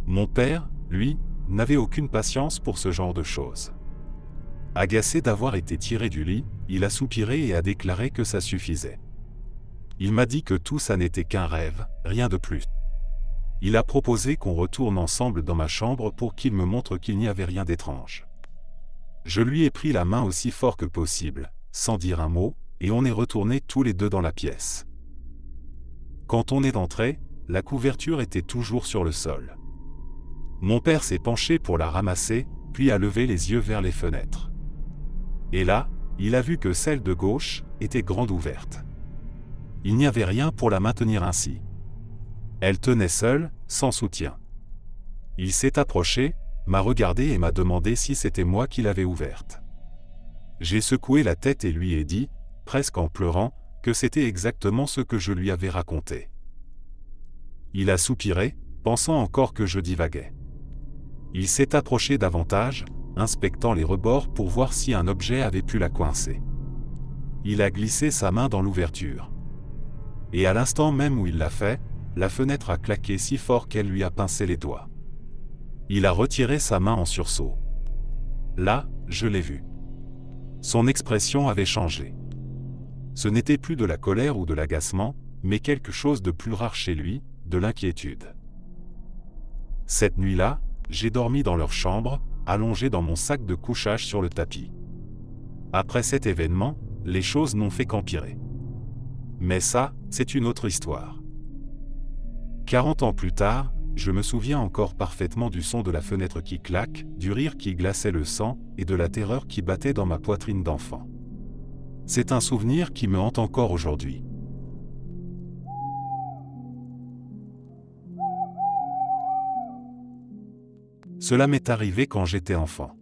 Mon père, lui, n'avait aucune patience pour ce genre de choses. Agacé d'avoir été tiré du lit, il a soupiré et a déclaré que ça suffisait. Il m'a dit que tout ça n'était qu'un rêve, rien de plus. Il a proposé qu'on retourne ensemble dans ma chambre pour qu'il me montre qu'il n'y avait rien d'étrange. Je lui ai pris la main aussi fort que possible, sans dire un mot, et on est retournés tous les deux dans la pièce. Quand on est entré, la couverture était toujours sur le sol. Mon père s'est penché pour la ramasser, puis a levé les yeux vers les fenêtres. Et là, il a vu que celle de gauche était grande ouverte. Il n'y avait rien pour la maintenir ainsi. Elle tenait seule, sans soutien. Il s'est approché, m'a regardé et m'a demandé si c'était moi qui l'avais ouverte. J'ai secoué la tête et lui ai dit, presque en pleurant, que c'était exactement ce que je lui avais raconté. Il a soupiré, pensant encore que je divaguais. Il s'est approché davantage, inspectant les rebords pour voir si un objet avait pu la coincer. Il a glissé sa main dans l'ouverture. Et à l'instant même où il l'a fait, la fenêtre a claqué si fort qu'elle lui a pincé les doigts. Il a retiré sa main en sursaut. Là, je l'ai vu. Son expression avait changé. Ce n'était plus de la colère ou de l'agacement, mais quelque chose de plus rare chez lui, de l'inquiétude. Cette nuit-là, j'ai dormi dans leur chambre, allongé dans mon sac de couchage sur le tapis. Après cet événement, les choses n'ont fait qu'empirer. Mais ça, c'est une autre histoire. 40 ans plus tard, je me souviens encore parfaitement du son de la fenêtre qui claque, du rire qui glaçait le sang et de la terreur qui battait dans ma poitrine d'enfant. C'est un souvenir qui me hante encore aujourd'hui. Cela m'est arrivé quand j'étais enfant.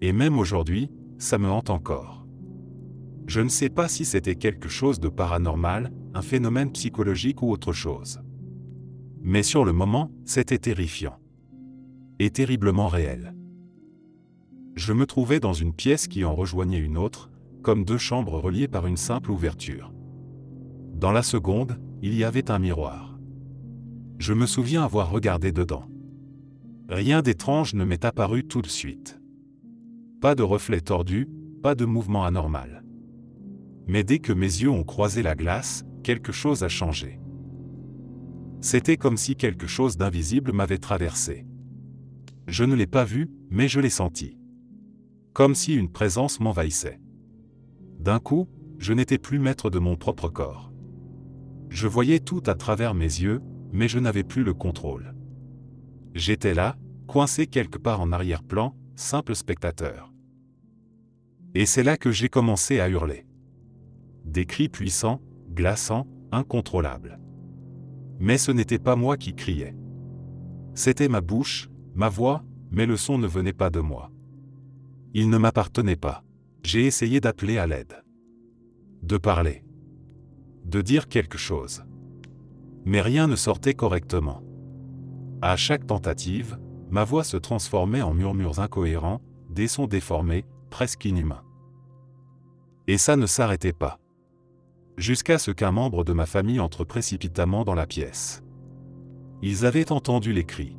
Et même aujourd'hui, ça me hante encore. Je ne sais pas si c'était quelque chose de paranormal, un phénomène psychologique ou autre chose. Mais sur le moment, c'était terrifiant. Et terriblement réel. Je me trouvais dans une pièce qui en rejoignait une autre, comme deux chambres reliées par une simple ouverture. Dans la seconde, il y avait un miroir. Je me souviens avoir regardé dedans. Rien d'étrange ne m'est apparu tout de suite. Pas de reflet tordu, pas de mouvement anormal. Mais dès que mes yeux ont croisé la glace, quelque chose a changé. C'était comme si quelque chose d'invisible m'avait traversé. Je ne l'ai pas vu, mais je l'ai senti. Comme si une présence m'envahissait. D'un coup, je n'étais plus maître de mon propre corps. Je voyais tout à travers mes yeux, mais je n'avais plus le contrôle. J'étais là, coincé quelque part en arrière-plan, simple spectateur. Et c'est là que j'ai commencé à hurler. Des cris puissants, glaçants, incontrôlables. Mais ce n'était pas moi qui criais. C'était ma bouche, ma voix, mais le son ne venait pas de moi. Il ne m'appartenait pas. J'ai essayé d'appeler à l'aide. De parler. De dire quelque chose. Mais rien ne sortait correctement. À chaque tentative, ma voix se transformait en murmures incohérents, des sons déformés, presque inhumains. Et ça ne s'arrêtait pas. Jusqu'à ce qu'un membre de ma famille entre précipitamment dans la pièce. Ils avaient entendu les cris.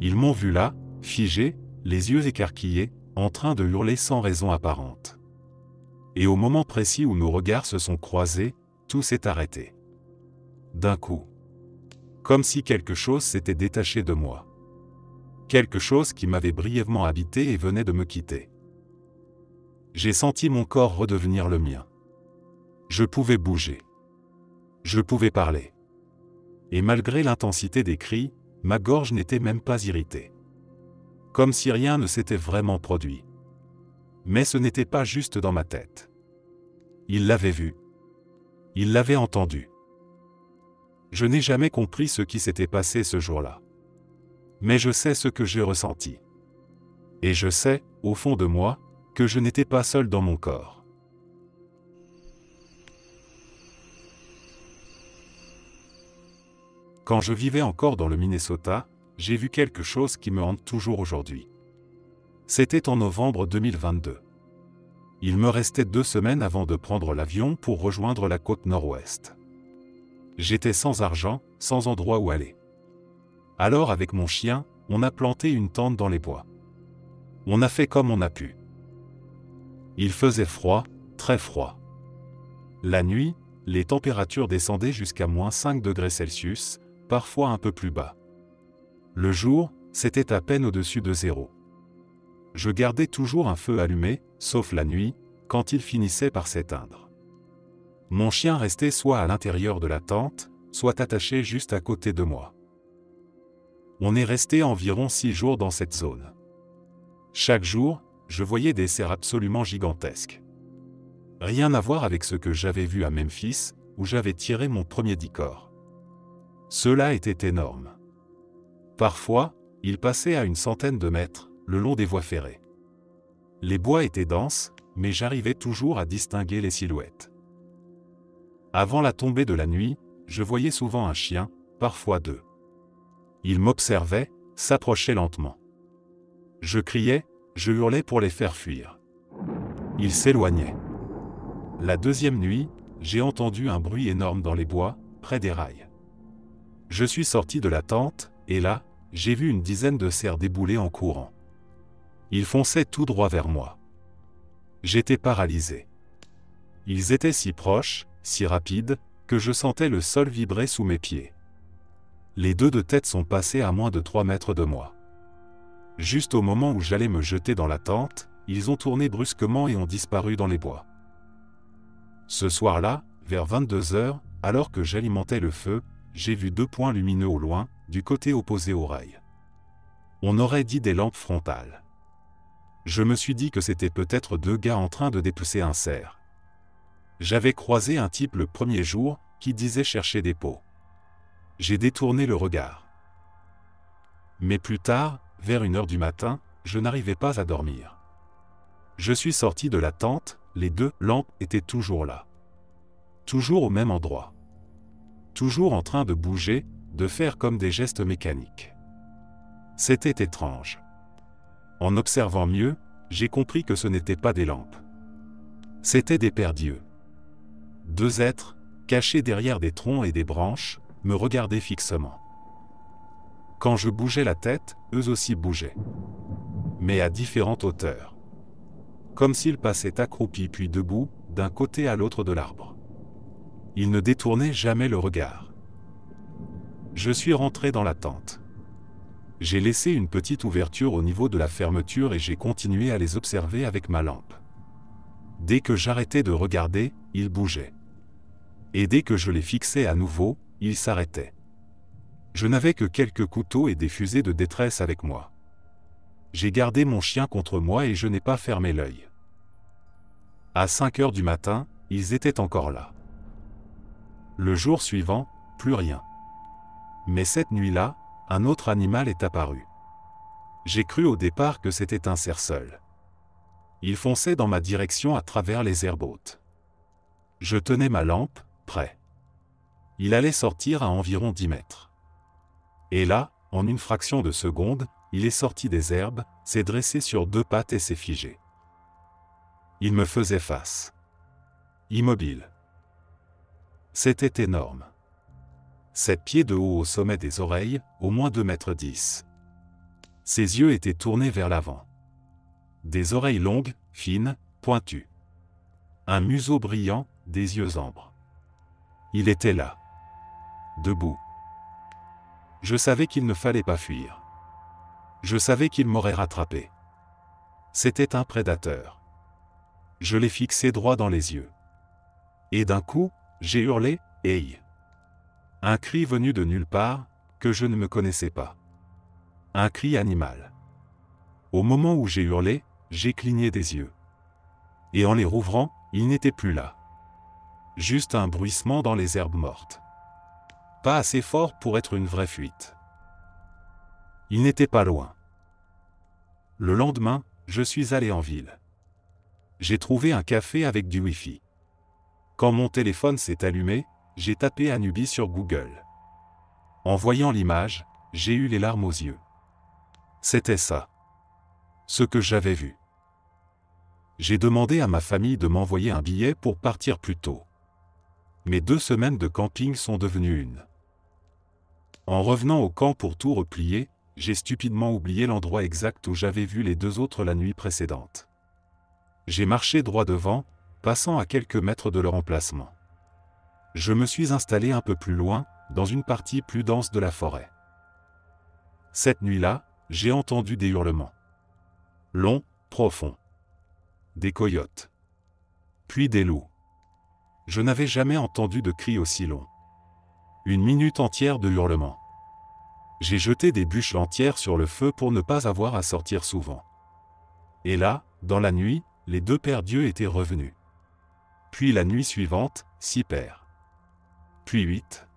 Ils m'ont vu là, figé, les yeux écarquillés, en train de hurler sans raison apparente. Et au moment précis où nos regards se sont croisés, tout s'est arrêté. D'un coup. Comme si quelque chose s'était détaché de moi. Quelque chose qui m'avait brièvement habité et venait de me quitter. J'ai senti mon corps redevenir le mien. Je pouvais bouger. Je pouvais parler. Et malgré l'intensité des cris, ma gorge n'était même pas irritée. Comme si rien ne s'était vraiment produit. Mais ce n'était pas juste dans ma tête. Il l'avait vu. Il l'avait entendu. Je n'ai jamais compris ce qui s'était passé ce jour-là. Mais je sais ce que j'ai ressenti. Et je sais, au fond de moi, que je n'étais pas seul dans mon corps. Quand je vivais encore dans le Minnesota, j'ai vu quelque chose qui me hante toujours aujourd'hui. C'était en novembre 2022. Il me restait 2 semaines avant de prendre l'avion pour rejoindre la côte nord-ouest. J'étais sans argent, sans endroit où aller. Alors avec mon chien, on a planté une tente dans les bois. On a fait comme on a pu. Il faisait froid, très froid. La nuit, les températures descendaient jusqu'à -5 degrés Celsius, parfois un peu plus bas. Le jour, c'était à peine au-dessus de 0. Je gardais toujours un feu allumé, sauf la nuit, quand il finissait par s'éteindre. Mon chien restait soit à l'intérieur de la tente, soit attaché juste à côté de moi. On est resté environ 6 jours dans cette zone. Chaque jour, je voyais des cerfs absolument gigantesques. Rien à voir avec ce que j'avais vu à Memphis, où j'avais tiré mon premier dicor. Ceux-là étaient énormes. Parfois, ils passaient à une centaine de mètres, le long des voies ferrées. Les bois étaient denses, mais j'arrivais toujours à distinguer les silhouettes. Avant la tombée de la nuit, je voyais souvent un chien, parfois 2. Ils m'observaient, s'approchaient lentement. Je criais, je hurlais pour les faire fuir. Ils s'éloignaient. La deuxième nuit, j'ai entendu un bruit énorme dans les bois, près des rails. Je suis sorti de la tente, et là, j'ai vu une dizaine de cerfs débouler en courant. Ils fonçaient tout droit vers moi. J'étais paralysé. Ils étaient si proches, si rapides, que je sentais le sol vibrer sous mes pieds. Les deux de tête sont passés à moins de 3 mètres de moi. Juste au moment où j'allais me jeter dans la tente, ils ont tourné brusquement et ont disparu dans les bois. Ce soir-là, vers 22 heures, alors que j'alimentais le feu, j'ai vu 2 points lumineux au loin, du côté opposé au rail. On aurait dit des lampes frontales. Je me suis dit que c'était peut-être 2 gars en train de dépecer un cerf. J'avais croisé un type le premier jour, qui disait chercher des pots. J'ai détourné le regard. Mais plus tard, vers 1 heure du matin, je n'arrivais pas à dormir. Je suis sorti de la tente, les 2 lampes étaient toujours là. Toujours au même endroit. Toujours en train de bouger, de faire comme des gestes mécaniques. C'était étrange. En observant mieux, j'ai compris que ce n'étaient pas des lampes. C'étaient des paires-d'yeux. 2 êtres, cachés derrière des troncs et des branches, me regardaient fixement. Quand je bougeais la tête, eux aussi bougeaient. Mais à différentes hauteurs. Comme s'ils passaient accroupis puis debout, d'un côté à l'autre de l'arbre. Ils ne détournaient jamais le regard. Je suis rentré dans la tente. J'ai laissé une petite ouverture au niveau de la fermeture et j'ai continué à les observer avec ma lampe. Dès que j'arrêtais de regarder, ils bougeaient. Et dès que je les fixais à nouveau, ils s'arrêtaient. Je n'avais que quelques couteaux et des fusées de détresse avec moi. J'ai gardé mon chien contre moi et je n'ai pas fermé l'œil. À 5 heures du matin, ils étaient encore là. Le jour suivant, plus rien. Mais cette nuit-là, un autre animal est apparu. J'ai cru au départ que c'était un cerf seul. Il fonçait dans ma direction à travers les herbes hautes. Je tenais ma lampe, prêt. Il allait sortir à environ 10 mètres. Et là, en une fraction de seconde, il est sorti des herbes, s'est dressé sur 2 pattes et s'est figé. Il me faisait face. Immobile. C'était énorme. 7 pieds de haut au sommet des oreilles, au moins 2,10 mètres. Ses yeux étaient tournés vers l'avant. Des oreilles longues, fines, pointues. Un museau brillant, des yeux ambres. Il était là. Debout. Je savais qu'il ne fallait pas fuir. Je savais qu'il m'aurait rattrapé. C'était un prédateur. Je l'ai fixé droit dans les yeux. Et d'un coup, j'ai hurlé « Hey !» Un cri venu de nulle part, que je ne me connaissais pas. Un cri animal. Au moment où j'ai hurlé, j'ai cligné des yeux. Et en les rouvrant, il n'était plus là. Juste un bruissement dans les herbes mortes. Pas assez fort pour être une vraie fuite. Il n'était pas loin. Le lendemain, je suis allé en ville. J'ai trouvé un café avec du Wi-Fi. Quand mon téléphone s'est allumé, j'ai tapé Anubis sur Google. En voyant l'image, j'ai eu les larmes aux yeux. C'était ça. Ce que j'avais vu. J'ai demandé à ma famille de m'envoyer un billet pour partir plus tôt. Mes 2 semaines de camping sont devenues une. En revenant au camp pour tout replier, j'ai stupidement oublié l'endroit exact où j'avais vu les 2 autres la nuit précédente. J'ai marché droit devant, passant à quelques mètres de leur emplacement. Je me suis installé un peu plus loin, dans une partie plus dense de la forêt. Cette nuit-là, j'ai entendu des hurlements. Longs, profonds. Des coyotes. Puis des loups. Je n'avais jamais entendu de cris aussi longs. 1 minute entière de hurlements. J'ai jeté des bûches entières sur le feu pour ne pas avoir à sortir souvent. Et là, dans la nuit, les 2 paires d'yeux étaient revenus. Puis la nuit suivante, 6 paires. Puis 8.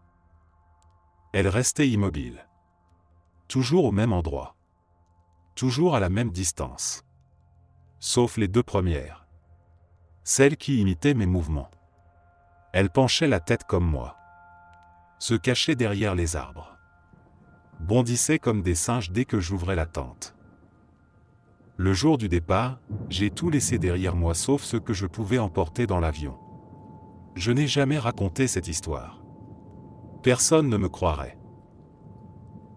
Elles restaient immobiles. Toujours au même endroit. Toujours à la même distance. Sauf les 2 premières. Celles qui imitaient mes mouvements. Elles penchaient la tête comme moi. Se cachaient derrière les arbres. bondissaient comme des singes dès que j'ouvrais la tente. Le jour du départ, j'ai tout laissé derrière moi sauf ce que je pouvais emporter dans l'avion. Je n'ai jamais raconté cette histoire. Personne ne me croirait.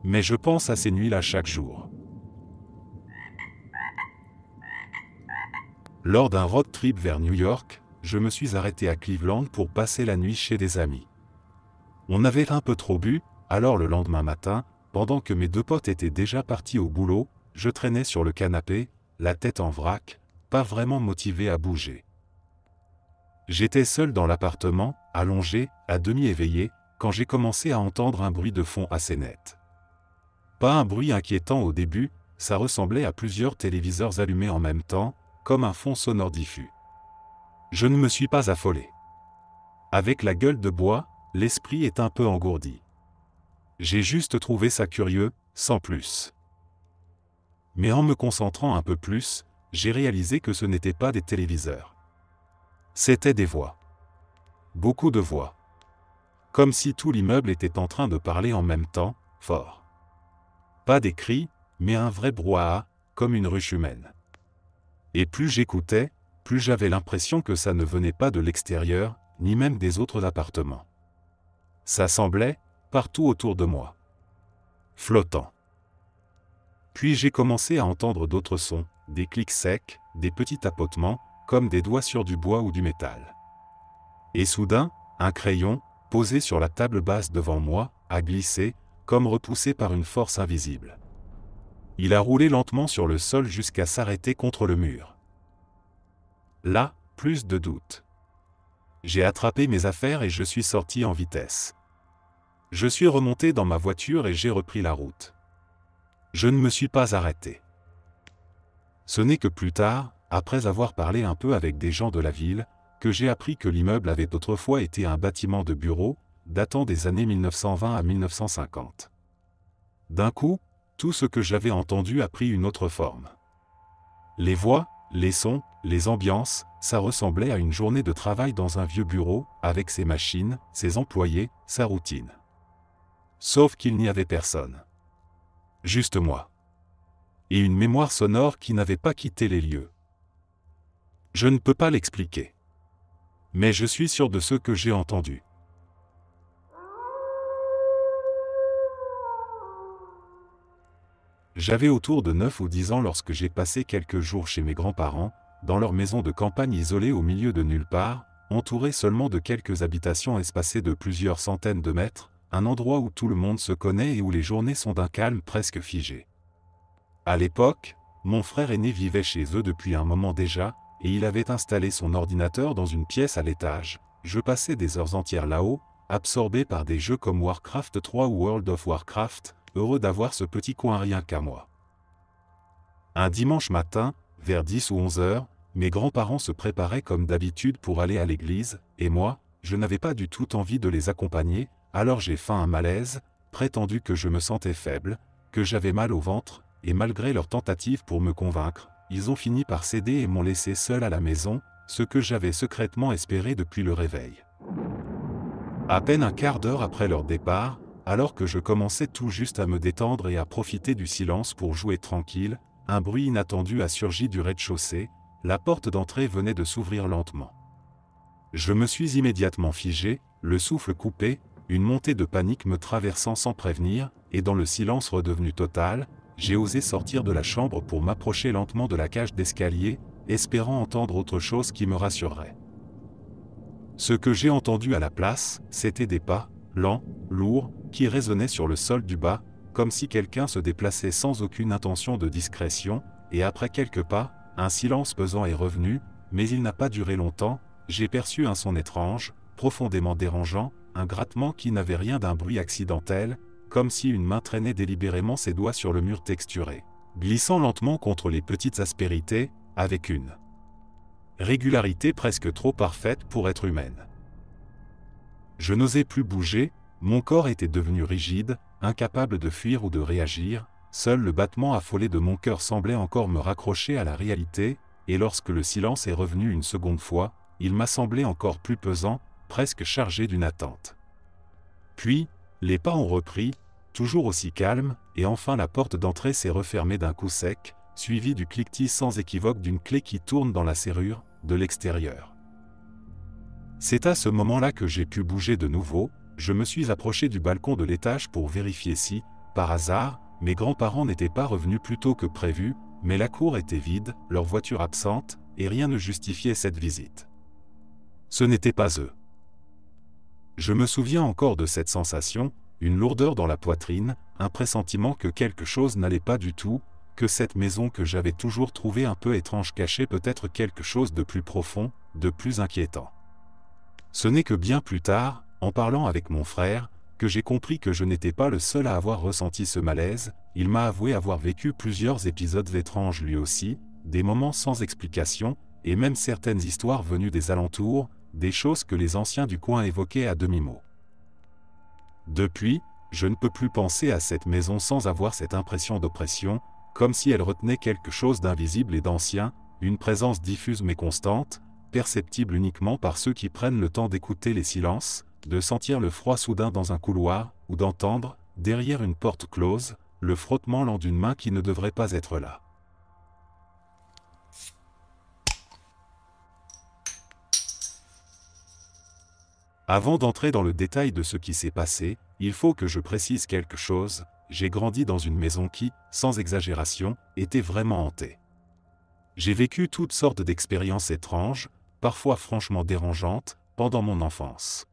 Mais je pense à ces nuits-là chaque jour. Lors d'un road trip vers New York, je me suis arrêté à Cleveland pour passer la nuit chez des amis. On avait un peu trop bu, alors le lendemain matin, pendant que mes deux potes étaient déjà partis au boulot, je traînais sur le canapé, la tête en vrac, pas vraiment motivé à bouger. J'étais seul dans l'appartement, allongé, à demi éveillé, quand j'ai commencé à entendre un bruit de fond assez net. Pas un bruit inquiétant au début, ça ressemblait à plusieurs téléviseurs allumés en même temps, comme un fond sonore diffus. Je ne me suis pas affolé. Avec la gueule de bois, l'esprit est un peu engourdi. J'ai juste trouvé ça curieux, sans plus. Mais en me concentrant un peu plus, j'ai réalisé que ce n'étaient pas des téléviseurs. C'étaient des voix. Beaucoup de voix. Comme si tout l'immeuble était en train de parler en même temps, fort. Pas des cris, mais un vrai brouhaha, comme une ruche humaine. Et plus j'écoutais, plus j'avais l'impression que ça ne venait pas de l'extérieur, ni même des autres appartements. Ça semblait, partout autour de moi. Flottant. Puis j'ai commencé à entendre d'autres sons, des clics secs, des petits tapotements, comme des doigts sur du bois ou du métal. Et soudain, un crayon, posé sur la table basse devant moi, a glissé, comme repoussé par une force invisible. Il a roulé lentement sur le sol jusqu'à s'arrêter contre le mur. Là, plus de doute. J'ai attrapé mes affaires et je suis sorti en vitesse. Je suis remonté dans ma voiture et j'ai repris la route. Je ne me suis pas arrêté. Ce n'est que plus tard, après avoir parlé un peu avec des gens de la ville, que j'ai appris que l'immeuble avait autrefois été un bâtiment de bureau, datant des années 1920 à 1950. D'un coup, tout ce que j'avais entendu a pris une autre forme. Les voix, les sons, les ambiances, ça ressemblait à une journée de travail dans un vieux bureau, avec ses machines, ses employés, sa routine. Sauf qu'il n'y avait personne. Juste moi. Et une mémoire sonore qui n'avait pas quitté les lieux. Je ne peux pas l'expliquer. Mais je suis sûr de ce que j'ai entendu. J'avais autour de 9 ou 10 ans lorsque j'ai passé quelques jours chez mes grands-parents, dans leur maison de campagne isolée au milieu de nulle part, entourée seulement de quelques habitations espacées de plusieurs centaines de mètres, un endroit où tout le monde se connaît et où les journées sont d'un calme presque figé. À l'époque, mon frère aîné vivait chez eux depuis un moment déjà, et il avait installé son ordinateur dans une pièce à l'étage. Je passais des heures entières là-haut, absorbé par des jeux comme Warcraft 3 ou World of Warcraft, heureux d'avoir ce petit coin rien qu'à moi. Un dimanche matin, vers 10 ou 11 heures, mes grands-parents se préparaient comme d'habitude pour aller à l'église, et moi, je n'avais pas du tout envie de les accompagner, alors j'ai feint un malaise, prétendu que je me sentais faible, que j'avais mal au ventre, et malgré leurs tentatives pour me convaincre, ils ont fini par céder et m'ont laissé seul à la maison, ce que j'avais secrètement espéré depuis le réveil. À peine un quart d'heure après leur départ, alors que je commençais tout juste à me détendre et à profiter du silence pour jouer tranquille, un bruit inattendu a surgi du rez-de-chaussée, la porte d'entrée venait de s'ouvrir lentement. Je me suis immédiatement figé, le souffle coupé, une montée de panique me traversant sans prévenir, et dans le silence redevenu total, j'ai osé sortir de la chambre pour m'approcher lentement de la cage d'escalier, espérant entendre autre chose qui me rassurerait. Ce que j'ai entendu à la place, c'était des pas, lents, lourds, qui résonnaient sur le sol du bas, comme si quelqu'un se déplaçait sans aucune intention de discrétion, et après quelques pas, un silence pesant est revenu, mais il n'a pas duré longtemps, j'ai perçu un son étrange, profondément dérangeant, un grattement qui n'avait rien d'un bruit accidentel, comme si une main traînait délibérément ses doigts sur le mur texturé, glissant lentement contre les petites aspérités, avec une régularité presque trop parfaite pour être humaine. Je n'osais plus bouger, mon corps était devenu rigide, incapable de fuir ou de réagir, seul le battement affolé de mon cœur semblait encore me raccrocher à la réalité, et lorsque le silence est revenu une seconde fois, il m'a semblé encore plus pesant, presque chargé d'une attente. Puis, les pas ont repris, toujours aussi calme, et enfin la porte d'entrée s'est refermée d'un coup sec, suivi du cliquetis sans équivoque d'une clé qui tourne dans la serrure, de l'extérieur. C'est à ce moment-là que j'ai pu bouger de nouveau. Je me suis approché du balcon de l'étage pour vérifier si, par hasard, mes grands-parents n'étaient pas revenus plus tôt que prévu, mais la cour était vide, leur voiture absente, et rien ne justifiait cette visite. Ce n'était pas eux. Je me souviens encore de cette sensation, une lourdeur dans la poitrine, un pressentiment que quelque chose n'allait pas du tout, que cette maison que j'avais toujours trouvée un peu étrange cachait peut-être quelque chose de plus profond, de plus inquiétant. Ce n'est que bien plus tard, en parlant avec mon frère, que j'ai compris que je n'étais pas le seul à avoir ressenti ce malaise. Il m'a avoué avoir vécu plusieurs épisodes étranges lui aussi, des moments sans explication, et même certaines histoires venues des alentours, des choses que les anciens du coin évoquaient à demi-mot. Depuis, je ne peux plus penser à cette maison sans avoir cette impression d'oppression, comme si elle retenait quelque chose d'invisible et d'ancien, une présence diffuse mais constante, perceptible uniquement par ceux qui prennent le temps d'écouter les silences, de sentir le froid soudain dans un couloir, ou d'entendre, derrière une porte close, le frottement lent d'une main qui ne devrait pas être là. Avant d'entrer dans le détail de ce qui s'est passé, il faut que je précise quelque chose. J'ai grandi dans une maison qui, sans exagération, était vraiment hantée. J'ai vécu toutes sortes d'expériences étranges, parfois franchement dérangeantes, pendant mon enfance.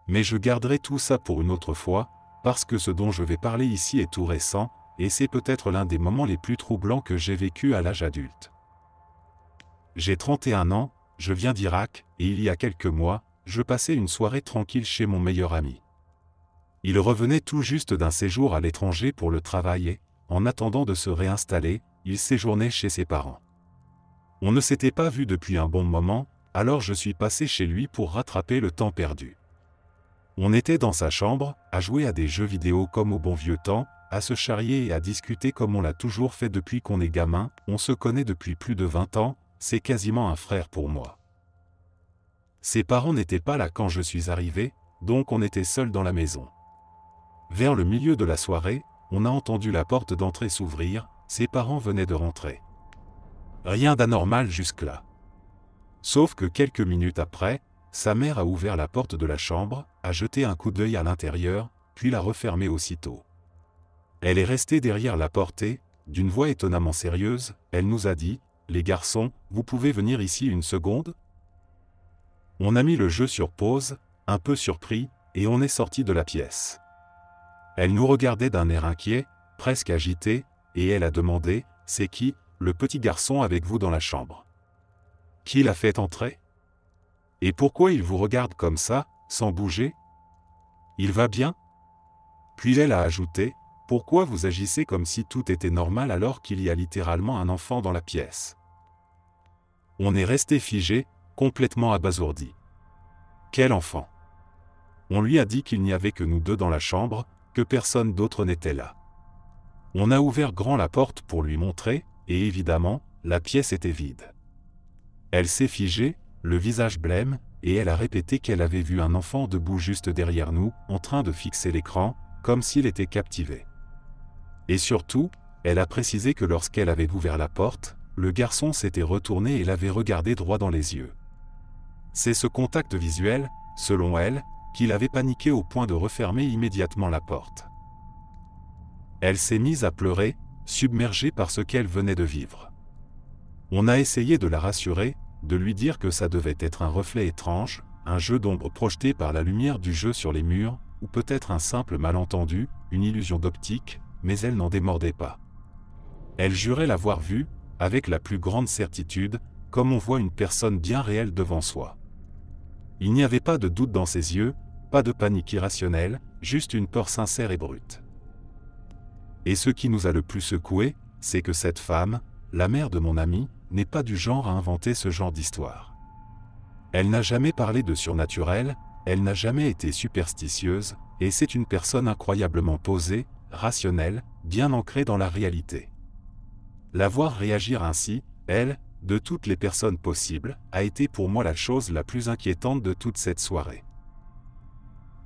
Mais je garderai tout ça pour une autre fois, parce que ce dont je vais parler ici est tout récent, et c'est peut-être l'un des moments les plus troublants que j'ai vécu à l'âge adulte. J'ai 31 ans, je viens d'Irak, et il y a quelques mois, je passais une soirée tranquille chez mon meilleur ami. Il revenait tout juste d'un séjour à l'étranger pour le travail et, en attendant de se réinstaller, il séjournait chez ses parents. On ne s'était pas vu depuis un bon moment, alors je suis passé chez lui pour rattraper le temps perdu. On était dans sa chambre, à jouer à des jeux vidéo comme au bon vieux temps, à se charrier et à discuter comme on l'a toujours fait depuis qu'on est gamin. On se connaît depuis plus de 20 ans, c'est quasiment un frère pour moi. Ses parents n'étaient pas là quand je suis arrivé, donc on était seuls dans la maison. Vers le milieu de la soirée, on a entendu la porte d'entrée s'ouvrir, ses parents venaient de rentrer. Rien d'anormal jusque-là. Sauf que quelques minutes après, sa mère a ouvert la porte de la chambre, a jeté un coup d'œil à l'intérieur, puis l'a refermée aussitôt. Elle est restée derrière la porte et, d'une voix étonnamment sérieuse, elle nous a dit « Les garçons, vous pouvez venir ici une seconde ?» On a mis le jeu sur pause, un peu surpris, et on est sorti de la pièce. Elle nous regardait d'un air inquiet, presque agité, et elle a demandé « C'est qui, le petit garçon avec vous dans la chambre ? Qui l'a fait entrer ? Et pourquoi il vous regarde comme ça, sans bouger ? Il va bien ? » Puis elle a ajouté « Pourquoi vous agissez comme si tout était normal alors qu'il y a littéralement un enfant dans la pièce ?» On est resté figé, complètement abasourdi. Quel enfant ? On lui a dit qu'il n'y avait que nous deux dans la chambre, que personne d'autre n'était là. On a ouvert grand la porte pour lui montrer, et évidemment, la pièce était vide. Elle s'est figée, le visage blême, et elle a répété qu'elle avait vu un enfant debout juste derrière nous, en train de fixer l'écran, comme s'il était captivé. Et surtout, elle a précisé que lorsqu'elle avait ouvert la porte, le garçon s'était retourné et l'avait regardé droit dans les yeux. C'est ce contact visuel, selon elle, qui l'avait paniqué au point de refermer immédiatement la porte. Elle s'est mise à pleurer, submergée par ce qu'elle venait de vivre. On a essayé de la rassurer, de lui dire que ça devait être un reflet étrange, un jeu d'ombre projeté par la lumière du jeu sur les murs, ou peut-être un simple malentendu, une illusion d'optique, mais elle n'en démordait pas. Elle jurait l'avoir vu, avec la plus grande certitude, comme on voit une personne bien réelle devant soi. Il n'y avait pas de doute dans ses yeux, pas de panique irrationnelle, juste une peur sincère et brute. Et ce qui nous a le plus secoué, c'est que cette femme, la mère de mon ami, n'est pas du genre à inventer ce genre d'histoire. Elle n'a jamais parlé de surnaturel, elle n'a jamais été superstitieuse, et c'est une personne incroyablement posée, rationnelle, bien ancrée dans la réalité. La voir réagir ainsi, elle, de toutes les personnes possibles, a été pour moi la chose la plus inquiétante de toute cette soirée.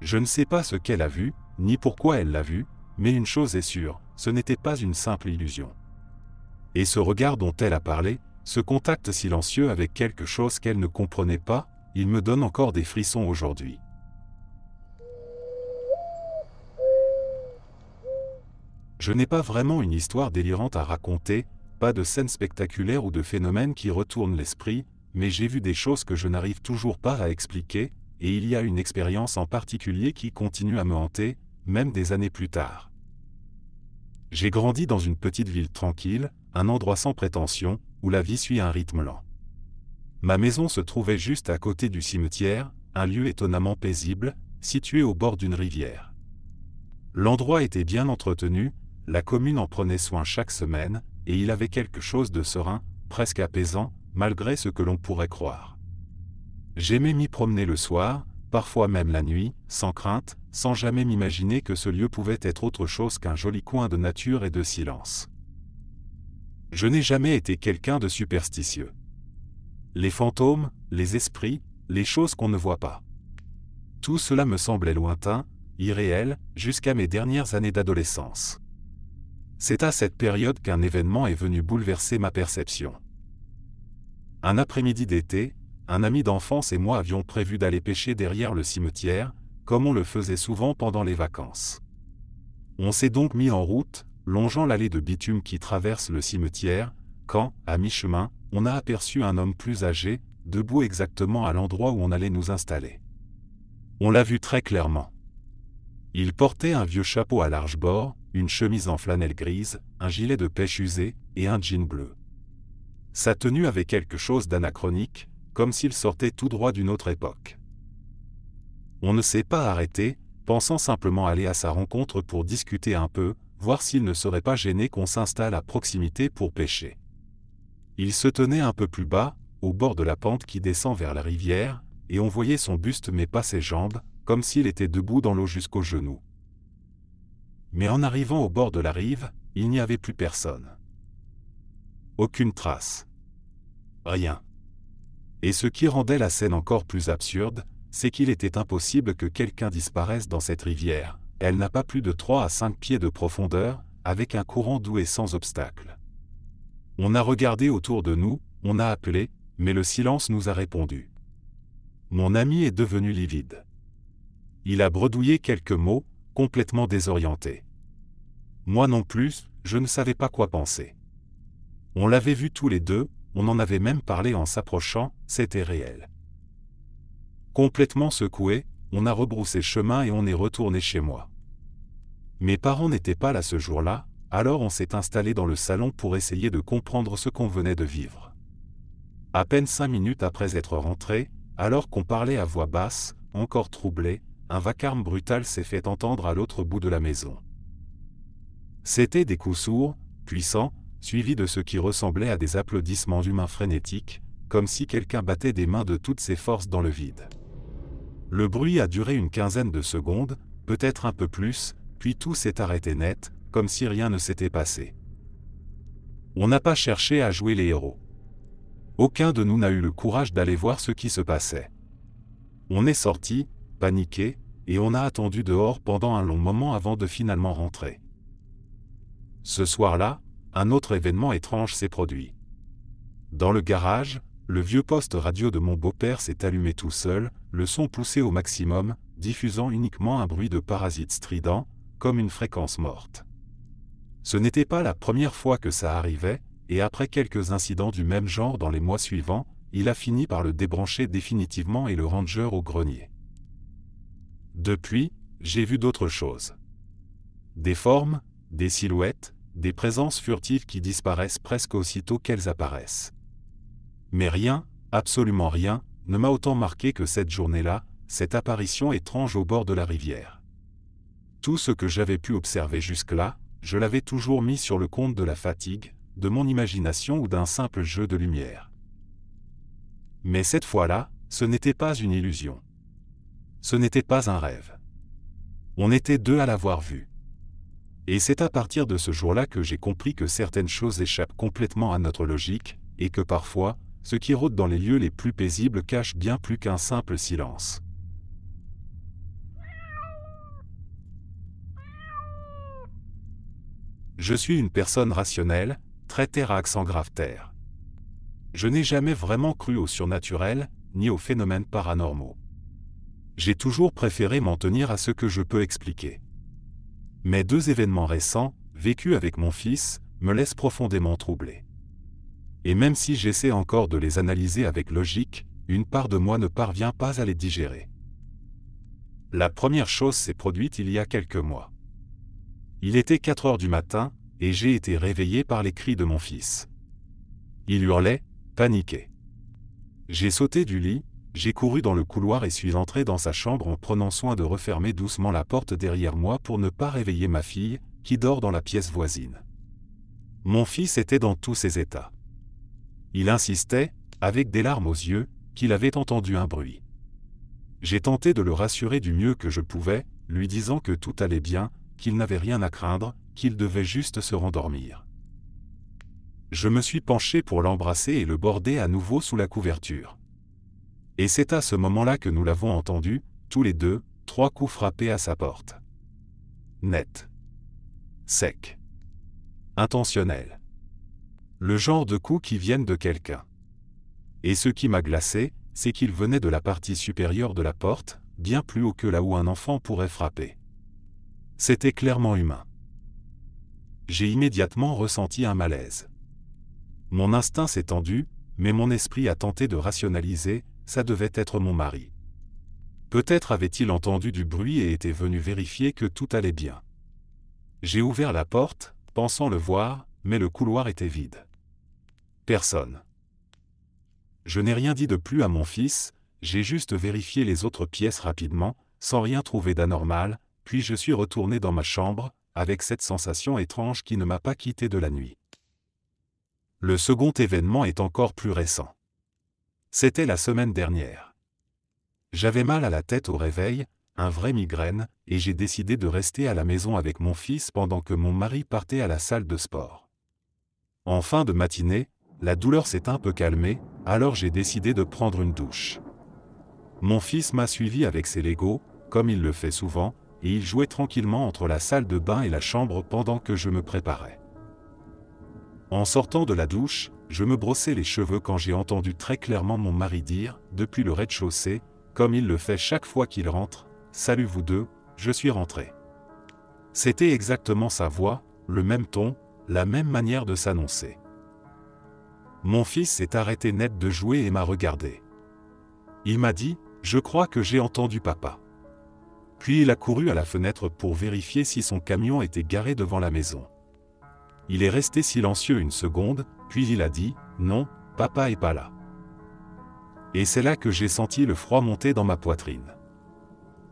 Je ne sais pas ce qu'elle a vu, ni pourquoi elle l'a vu, mais une chose est sûre, ce n'était pas une simple illusion. Et ce regard dont elle a parlé, ce contact silencieux avec quelque chose qu'elle ne comprenait pas, il me donne encore des frissons aujourd'hui. Je n'ai pas vraiment une histoire délirante à raconter, pas de scènes spectaculaires ou de phénomènes qui retournent l'esprit, mais j'ai vu des choses que je n'arrive toujours pas à expliquer, et il y a une expérience en particulier qui continue à me hanter, même des années plus tard. J'ai grandi dans une petite ville tranquille, un endroit sans prétention, où la vie suit un rythme lent. Ma maison se trouvait juste à côté du cimetière, un lieu étonnamment paisible, situé au bord d'une rivière. L'endroit était bien entretenu, la commune en prenait soin chaque semaine, et il avait quelque chose de serein, presque apaisant, malgré ce que l'on pourrait croire. J'aimais m'y promener le soir, parfois même la nuit, sans crainte, sans jamais m'imaginer que ce lieu pouvait être autre chose qu'un joli coin de nature et de silence. Je n'ai jamais été quelqu'un de superstitieux. Les fantômes, les esprits, les choses qu'on ne voit pas. Tout cela me semblait lointain, irréel, jusqu'à mes dernières années d'adolescence. C'est à cette période qu'un événement est venu bouleverser ma perception. Un après-midi d'été, un ami d'enfance et moi avions prévu d'aller pêcher derrière le cimetière, comme on le faisait souvent pendant les vacances. On s'est donc mis en route, longeant l'allée de bitume qui traverse le cimetière, quand, à mi-chemin, on a aperçu un homme plus âgé, debout exactement à l'endroit où on allait nous installer. On l'a vu très clairement. Il portait un vieux chapeau à large bord, une chemise en flanelle grise, un gilet de pêche usé, et un jean bleu. Sa tenue avait quelque chose d'anachronique, comme s'il sortait tout droit d'une autre époque. On ne s'est pas arrêté, pensant simplement aller à sa rencontre pour discuter un peu, voir s'il ne serait pas gêné qu'on s'installe à proximité pour pêcher. Il se tenait un peu plus bas, au bord de la pente qui descend vers la rivière, et on voyait son buste mais pas ses jambes, comme s'il était debout dans l'eau jusqu'aux genoux. Mais en arrivant au bord de la rive, il n'y avait plus personne. Aucune trace. Rien. Et ce qui rendait la scène encore plus absurde, c'est qu'il était impossible que quelqu'un disparaisse dans cette rivière. Elle n'a pas plus de 3 à 5 pieds de profondeur, avec un courant doux et sans obstacle. On a regardé autour de nous, on a appelé, mais le silence nous a répondu. Mon ami est devenu livide. Il a bredouillé quelques mots, complètement désorienté. Moi non plus, je ne savais pas quoi penser. On l'avait vu tous les deux, on en avait même parlé en s'approchant, c'était réel. Complètement secoué, on a rebroussé chemin et on est retourné chez moi. Mes parents n'étaient pas là ce jour-là, alors on s'est installé dans le salon pour essayer de comprendre ce qu'on venait de vivre. À peine 5 minutes après être rentré, alors qu'on parlait à voix basse, encore troublé, un vacarme brutal s'est fait entendre à l'autre bout de la maison. C'étaient des coups sourds, puissants, suivis de ce qui ressemblait à des applaudissements humains frénétiques, comme si quelqu'un battait des mains de toutes ses forces dans le vide. Le bruit a duré une quinzaine de secondes, peut-être un peu plus, puis tout s'est arrêté net, comme si rien ne s'était passé. On n'a pas cherché à jouer les héros. Aucun de nous n'a eu le courage d'aller voir ce qui se passait. On est sorti, paniqué, et on a attendu dehors pendant un long moment avant de finalement rentrer. Ce soir-là, un autre événement étrange s'est produit. Dans le garage, le vieux poste radio de mon beau-père s'est allumé tout seul, le son poussé au maximum, diffusant uniquement un bruit de parasite strident, comme une fréquence morte. Ce n'était pas la première fois que ça arrivait, et après quelques incidents du même genre dans les mois suivants, il a fini par le débrancher définitivement et le ranger au grenier. Depuis, j'ai vu d'autres choses. Des formes, des silhouettes, des présences furtives qui disparaissent presque aussitôt qu'elles apparaissent. Mais rien, absolument rien, ne m'a autant marqué que cette journée-là, cette apparition étrange au bord de la rivière. Tout ce que j'avais pu observer jusque-là, je l'avais toujours mis sur le compte de la fatigue, de mon imagination ou d'un simple jeu de lumière. Mais cette fois-là, ce n'était pas une illusion. Ce n'était pas un rêve. On était deux à l'avoir vu. Et c'est à partir de ce jour-là que j'ai compris que certaines choses échappent complètement à notre logique, et que parfois, ce qui rôde dans les lieux les plus paisibles cache bien plus qu'un simple silence. Je suis une personne rationnelle, très terre à accent grave terre. Je n'ai jamais vraiment cru au surnaturel, ni aux phénomènes paranormaux. J'ai toujours préféré m'en tenir à ce que je peux expliquer. Mais 2 événements récents, vécus avec mon fils, me laissent profondément troublé. Et même si j'essaie encore de les analyser avec logique, une part de moi ne parvient pas à les digérer. La première chose s'est produite il y a quelques mois. Il était 4 heures du matin, et j'ai été réveillé par les cris de mon fils. Il hurlait, paniqué. J'ai sauté du lit, j'ai couru dans le couloir et suis entré dans sa chambre en prenant soin de refermer doucement la porte derrière moi pour ne pas réveiller ma fille, qui dort dans la pièce voisine. Mon fils était dans tous ses états. Il insistait, avec des larmes aux yeux, qu'il avait entendu un bruit. J'ai tenté de le rassurer du mieux que je pouvais, lui disant que tout allait bien, qu'il n'avait rien à craindre, qu'il devait juste se rendormir. Je me suis penché pour l'embrasser et le border à nouveau sous la couverture. Et c'est à ce moment-là que nous l'avons entendu, tous les deux, 3 coups frappés à sa porte. Net. Sec. Intentionnel. Le genre de coups qui viennent de quelqu'un. Et ce qui m'a glacé, c'est qu'il venait de la partie supérieure de la porte, bien plus haut que là où un enfant pourrait frapper. C'était clairement humain. J'ai immédiatement ressenti un malaise. Mon instinct s'est tendu, mais mon esprit a tenté de rationaliser, ça devait être mon mari. Peut-être avait-il entendu du bruit et était venu vérifier que tout allait bien. J'ai ouvert la porte, pensant le voir, mais le couloir était vide. Personne. Je n'ai rien dit de plus à mon fils, j'ai juste vérifié les autres pièces rapidement, sans rien trouver d'anormal, puis je suis retourné dans ma chambre, avec cette sensation étrange qui ne m'a pas quitté de la nuit. Le second événement est encore plus récent. C'était la semaine dernière. J'avais mal à la tête au réveil, un vrai migraine, et j'ai décidé de rester à la maison avec mon fils pendant que mon mari partait à la salle de sport. En fin de matinée, la douleur s'est un peu calmée, alors j'ai décidé de prendre une douche. Mon fils m'a suivi avec ses Legos, comme il le fait souvent, et il jouait tranquillement entre la salle de bain et la chambre pendant que je me préparais. En sortant de la douche, je me brossais les cheveux quand j'ai entendu très clairement mon mari dire, depuis le rez-de-chaussée, comme il le fait chaque fois qu'il rentre, « Salut vous deux, je suis rentré ». C'était exactement sa voix, le même ton, la même manière de s'annoncer. Mon fils s'est arrêté net de jouer et m'a regardé. Il m'a dit « Je crois que j'ai entendu papa ». Puis il a couru à la fenêtre pour vérifier si son camion était garé devant la maison. Il est resté silencieux une seconde, puis il a dit « Non, papa est pas là ». Et c'est là que j'ai senti le froid monter dans ma poitrine.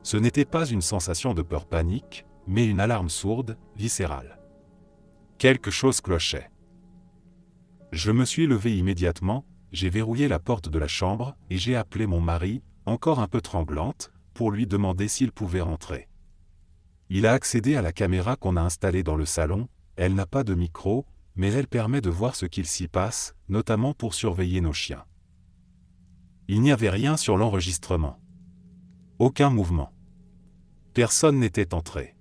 Ce n'était pas une sensation de peur-panique, mais une alarme sourde, viscérale. Quelque chose clochait. Je me suis levé immédiatement, j'ai verrouillé la porte de la chambre et j'ai appelé mon mari, encore un peu tremblante, pour lui demander s'il pouvait rentrer. Il a accédé à la caméra qu'on a installée dans le salon, elle n'a pas de micro, mais elle permet de voir ce qu'il s'y passe, notamment pour surveiller nos chiens. Il n'y avait rien sur l'enregistrement. Aucun mouvement. Personne n'était entré.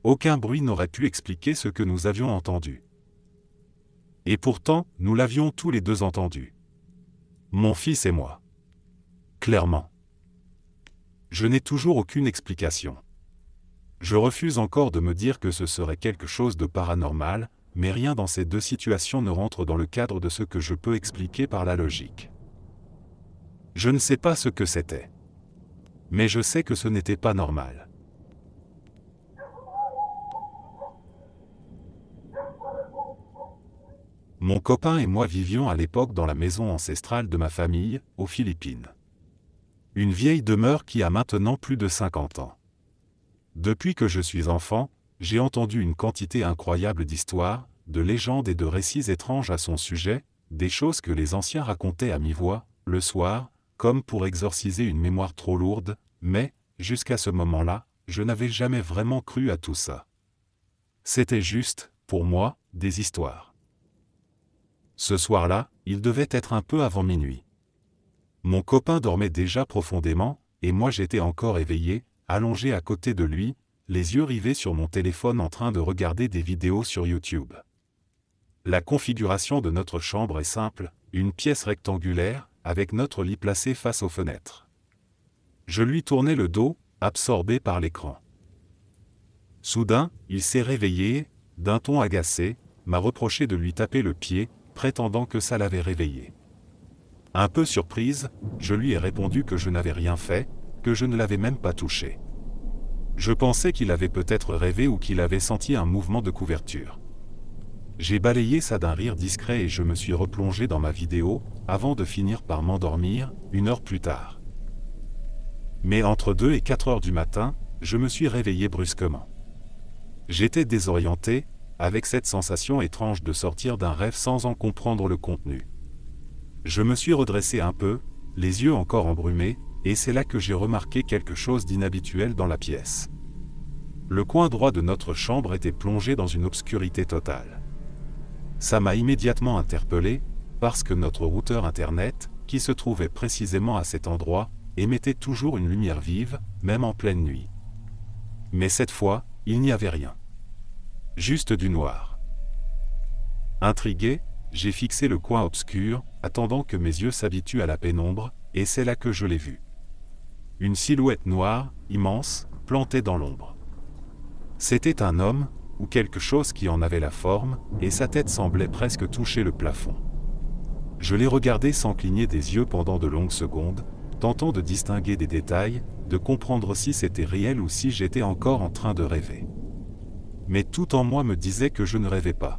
Aucun bruit n'aurait pu expliquer ce que nous avions entendu. Et pourtant, nous l'avions tous les deux entendu. Mon fils et moi. Clairement. Je n'ai toujours aucune explication. Je refuse encore de me dire que ce serait quelque chose de paranormal, mais rien dans ces deux situations ne rentre dans le cadre de ce que je peux expliquer par la logique. Je ne sais pas ce que c'était. Mais je sais que ce n'était pas normal. Mon copain et moi vivions à l'époque dans la maison ancestrale de ma famille, aux Philippines. Une vieille demeure qui a maintenant plus de 50 ans. Depuis que je suis enfant, j'ai entendu une quantité incroyable d'histoires, de légendes et de récits étranges à son sujet, des choses que les anciens racontaient à mi-voix, le soir, comme pour exorciser une mémoire trop lourde, mais, jusqu'à ce moment-là, je n'avais jamais vraiment cru à tout ça. C'était juste, pour moi, des histoires. Ce soir-là, il devait être un peu avant minuit. Mon copain dormait déjà profondément, et moi j'étais encore éveillé, allongé à côté de lui, les yeux rivés sur mon téléphone en train de regarder des vidéos sur YouTube. La configuration de notre chambre est simple, une pièce rectangulaire, avec notre lit placé face aux fenêtres. Je lui tournais le dos, absorbé par l'écran. Soudain, il s'est réveillé, d'un ton agacé, m'a reproché de lui taper le pied, prétendant que ça l'avait réveillé. Un peu surprise, je lui ai répondu que je n'avais rien fait, que je ne l'avais même pas touché. Je pensais qu'il avait peut-être rêvé ou qu'il avait senti un mouvement de couverture. J'ai balayé ça d'un rire discret et je me suis replongé dans ma vidéo, avant de finir par m'endormir, 1 heure plus tard. Mais entre 2 et 4 heures du matin, je me suis réveillé brusquement. J'étais désorienté, avec cette sensation étrange de sortir d'un rêve sans en comprendre le contenu. Je me suis redressé un peu, les yeux encore embrumés, et c'est là que j'ai remarqué quelque chose d'inhabituel dans la pièce. Le coin droit de notre chambre était plongé dans une obscurité totale. Ça m'a immédiatement interpellé, parce que notre routeur Internet, qui se trouvait précisément à cet endroit, émettait toujours une lumière vive, même en pleine nuit. Mais cette fois, il n'y avait rien. Juste du noir. Intrigué, j'ai fixé le coin obscur, attendant que mes yeux s'habituent à la pénombre, et c'est là que je l'ai vu. Une silhouette noire, immense, plantée dans l'ombre. C'était un homme, ou quelque chose qui en avait la forme, et sa tête semblait presque toucher le plafond. Je l'ai regardé sans cligner des yeux pendant de longues secondes, tentant de distinguer des détails, de comprendre si c'était réel ou si j'étais encore en train de rêver. Mais tout en moi me disait que je ne rêvais pas.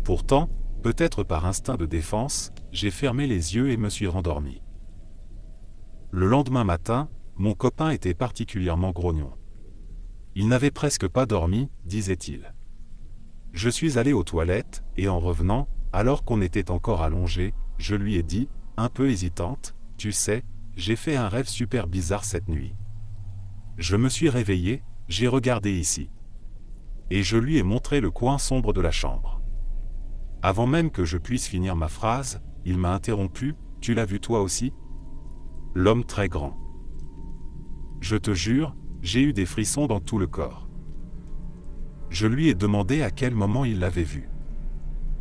Pourtant, peut-être par instinct de défense, j'ai fermé les yeux et me suis rendormi. Le lendemain matin, mon copain était particulièrement grognon. Il n'avait presque pas dormi, disait-il. Je suis allé aux toilettes, et en revenant, alors qu'on était encore allongé, je lui ai dit, un peu hésitante, « Tu sais, j'ai fait un rêve super bizarre cette nuit. Je me suis réveillé, j'ai regardé ici. » Et je lui ai montré le coin sombre de la chambre. Avant même que je puisse finir ma phrase, il m'a interrompu, « Tu l'as vu toi aussi ?» L'homme très grand. Je te jure, j'ai eu des frissons dans tout le corps. Je lui ai demandé à quel moment il l'avait vu.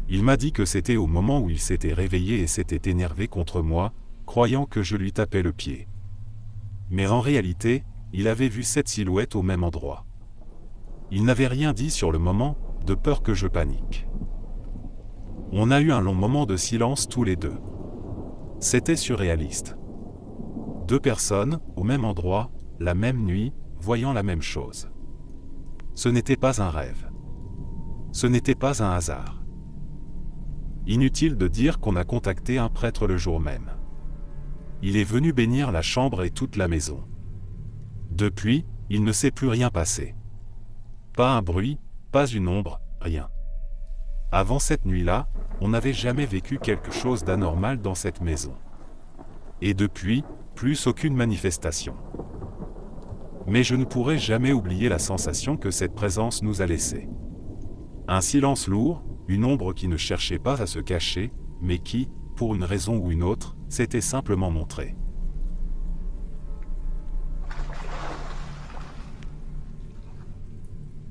Il m'a dit que c'était au moment où il s'était réveillé et s'était énervé contre moi, croyant que je lui tapais le pied. Mais en réalité, il avait vu cette silhouette au même endroit. Il n'avait rien dit sur le moment, de peur que je panique. On a eu un long moment de silence tous les deux. C'était surréaliste. 2 personnes, au même endroit, la même nuit, voyant la même chose. Ce n'était pas un rêve. Ce n'était pas un hasard. Inutile de dire qu'on a contacté un prêtre le jour même. Il est venu bénir la chambre et toute la maison. Depuis, il ne s'est plus rien passé. Pas un bruit, pas une ombre, rien. Avant cette nuit-là, on n'avait jamais vécu quelque chose d'anormal dans cette maison. Et depuis, plus aucune manifestation. Mais je ne pourrai jamais oublier la sensation que cette présence nous a laissée. Un silence lourd, une ombre qui ne cherchait pas à se cacher, mais qui, pour une raison ou une autre, s'était simplement montrée.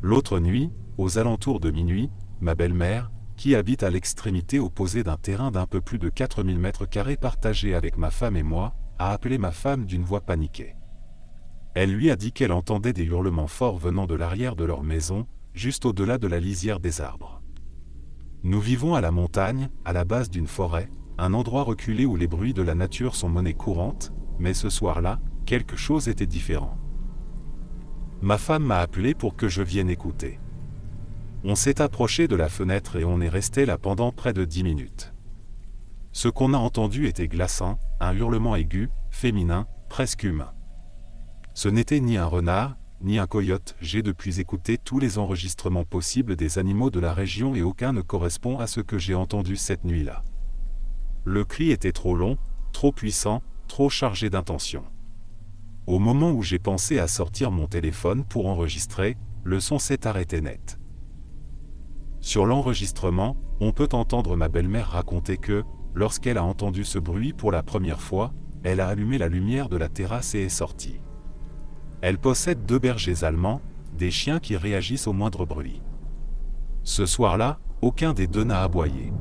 L'autre nuit, aux alentours de minuit, ma belle-mère, qui habite à l'extrémité opposée d'un terrain d'un peu plus de 4000 m² partagé avec ma femme et moi, a appelé ma femme d'une voix paniquée. Elle lui a dit qu'elle entendait des hurlements forts venant de l'arrière de leur maison, juste au-delà de la lisière des arbres. Nous vivons à la montagne, à la base d'une forêt, un endroit reculé où les bruits de la nature sont monnaie courante, mais ce soir-là, quelque chose était différent. Ma femme m'a appelé pour que je vienne écouter. On s'est approché de la fenêtre et on est resté là pendant près de 10 minutes. Ce qu'on a entendu était glaçant, un hurlement aigu, féminin, presque humain. Ce n'était ni un renard, ni un coyote. J'ai depuis écouté tous les enregistrements possibles des animaux de la région et aucun ne correspond à ce que j'ai entendu cette nuit-là. Le cri était trop long, trop puissant, trop chargé d'intention. Au moment où j'ai pensé à sortir mon téléphone pour enregistrer, le son s'est arrêté net. Sur l'enregistrement, on peut entendre ma belle-mère raconter que, lorsqu'elle a entendu ce bruit pour la première fois, elle a allumé la lumière de la terrasse et est sortie. Elle possède 2 bergers allemands, des chiens qui réagissent au moindre bruit. Ce soir-là, aucun des deux n'a aboyé.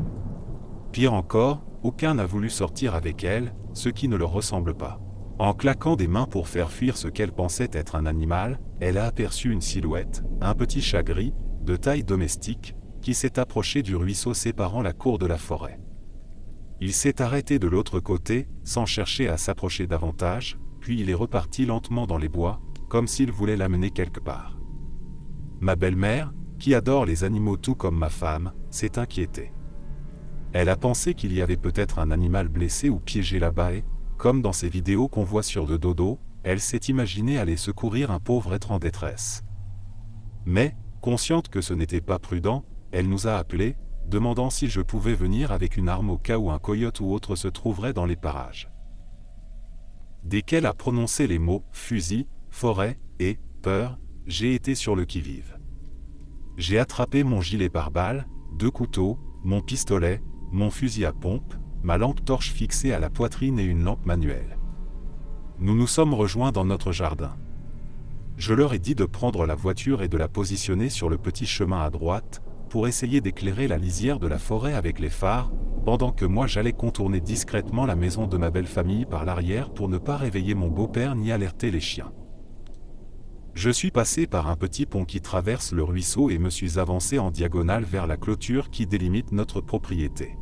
Pire encore, aucun n'a voulu sortir avec elle, ce qui ne leur ressemble pas. En claquant des mains pour faire fuir ce qu'elle pensait être un animal, elle a aperçu une silhouette, un petit chat gris, de taille domestique, qui s'est approché du ruisseau séparant la cour de la forêt. Il s'est arrêté de l'autre côté, sans chercher à s'approcher davantage, puis il est reparti lentement dans les bois, comme s'il voulait l'amener quelque part. Ma belle-mère, qui adore les animaux tout comme ma femme, s'est inquiétée. Elle a pensé qu'il y avait peut-être un animal blessé ou piégé là-bas et, comme dans ces vidéos qu'on voit sur de dodo, elle s'est imaginée aller secourir un pauvre être en détresse. Mais, consciente que ce n'était pas prudent, elle nous a appelés, demandant si je pouvais venir avec une arme au cas où un coyote ou autre se trouverait dans les parages. Dès qu'elle a prononcé les mots « fusil »,« forêt » et « peur », j'ai été sur le qui-vive. J'ai attrapé mon gilet pare-balles, 2 couteaux, mon pistolet, mon fusil à pompe, ma lampe torche fixée à la poitrine et une lampe manuelle. Nous nous sommes rejoints dans notre jardin. Je leur ai dit de prendre la voiture et de la positionner sur le petit chemin à droite, pour essayer d'éclairer la lisière de la forêt avec les phares, pendant que moi j'allais contourner discrètement la maison de ma belle famille par l'arrière pour ne pas réveiller mon beau-père ni alerter les chiens. Je suis passé par un petit pont qui traverse le ruisseau et me suis avancé en diagonale vers la clôture qui délimite notre propriété.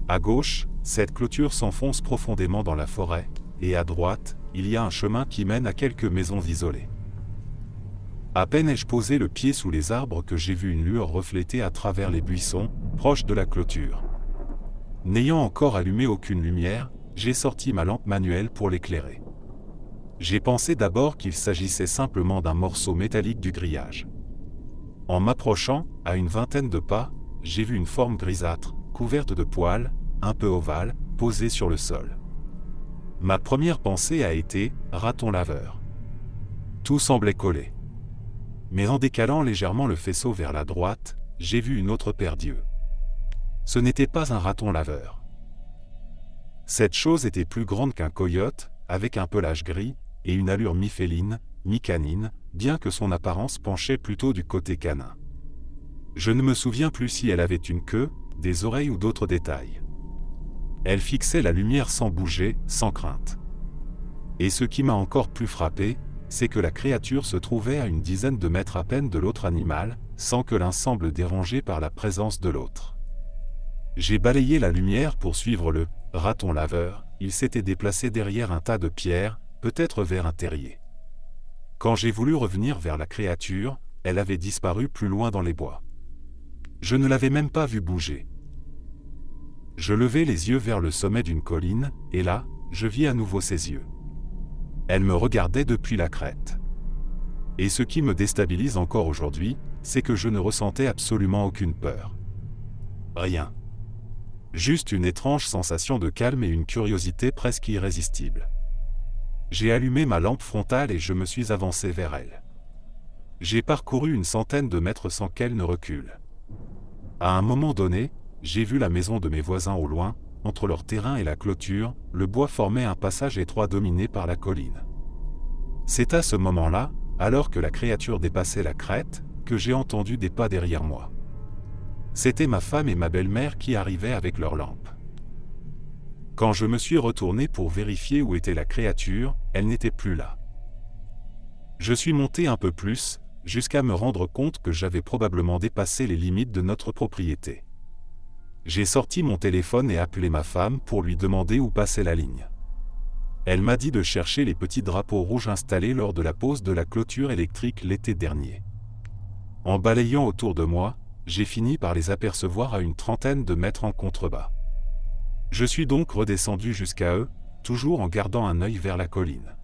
À gauche, cette clôture s'enfonce profondément dans la forêt, et à droite, il y a un chemin qui mène à quelques maisons isolées. À peine ai-je posé le pied sous les arbres que j'ai vu une lueur refléter à travers les buissons, proche de la clôture. N'ayant encore allumé aucune lumière, j'ai sorti ma lampe manuelle pour l'éclairer. J'ai pensé d'abord qu'il s'agissait simplement d'un morceau métallique du grillage. En m'approchant, à une vingtaine de pas, j'ai vu une forme grisâtre, couverte de poils, un peu ovale, posée sur le sol. Ma première pensée a été « raton laveur ». Tout semblait collé. Mais en décalant légèrement le faisceau vers la droite, j'ai vu une autre paire d'yeux. Ce n'était pas un raton laveur. Cette chose était plus grande qu'un coyote, avec un pelage gris, et une allure mi-féline, mi-canine, bien que son apparence penchait plutôt du côté canin. Je ne me souviens plus si elle avait une queue, des oreilles ou d'autres détails. Elle fixait la lumière sans bouger, sans crainte. Et ce qui m'a encore plus frappé, c'est que la créature se trouvait à une dizaine de mètres à peine de l'autre animal, sans que l'un semble dérangé par la présence de l'autre. J'ai balayé la lumière pour suivre le raton laveur, il s'était déplacé derrière un tas de pierres, peut-être vers un terrier. Quand j'ai voulu revenir vers la créature, elle avait disparu plus loin dans les bois. Je ne l'avais même pas vue bouger. Je levai les yeux vers le sommet d'une colline, et là, je vis à nouveau ses yeux. Elle me regardait depuis la crête. Et ce qui me déstabilise encore aujourd'hui, c'est que je ne ressentais absolument aucune peur. Rien. Juste une étrange sensation de calme et une curiosité presque irrésistible. J'ai allumé ma lampe frontale et je me suis avancé vers elle. J'ai parcouru une centaine de mètres sans qu'elle ne recule. À un moment donné, j'ai vu la maison de mes voisins au loin, entre leur terrain et la clôture, le bois formait un passage étroit dominé par la colline. C'est à ce moment-là, alors que la créature dépassait la crête, que j'ai entendu des pas derrière moi. C'était ma femme et ma belle-mère qui arrivaient avec leurs lampes. Quand je me suis retourné pour vérifier où était la créature, elle n'était plus là. Je suis monté un peu plus, jusqu'à me rendre compte que j'avais probablement dépassé les limites de notre propriété. J'ai sorti mon téléphone et appelé ma femme pour lui demander où passait la ligne. Elle m'a dit de chercher les petits drapeaux rouges installés lors de la pose de la clôture électrique l'été dernier. En balayant autour de moi, j'ai fini par les apercevoir à une trentaine de mètres en contrebas. Je suis donc redescendu jusqu'à eux, toujours en gardant un œil vers la colline.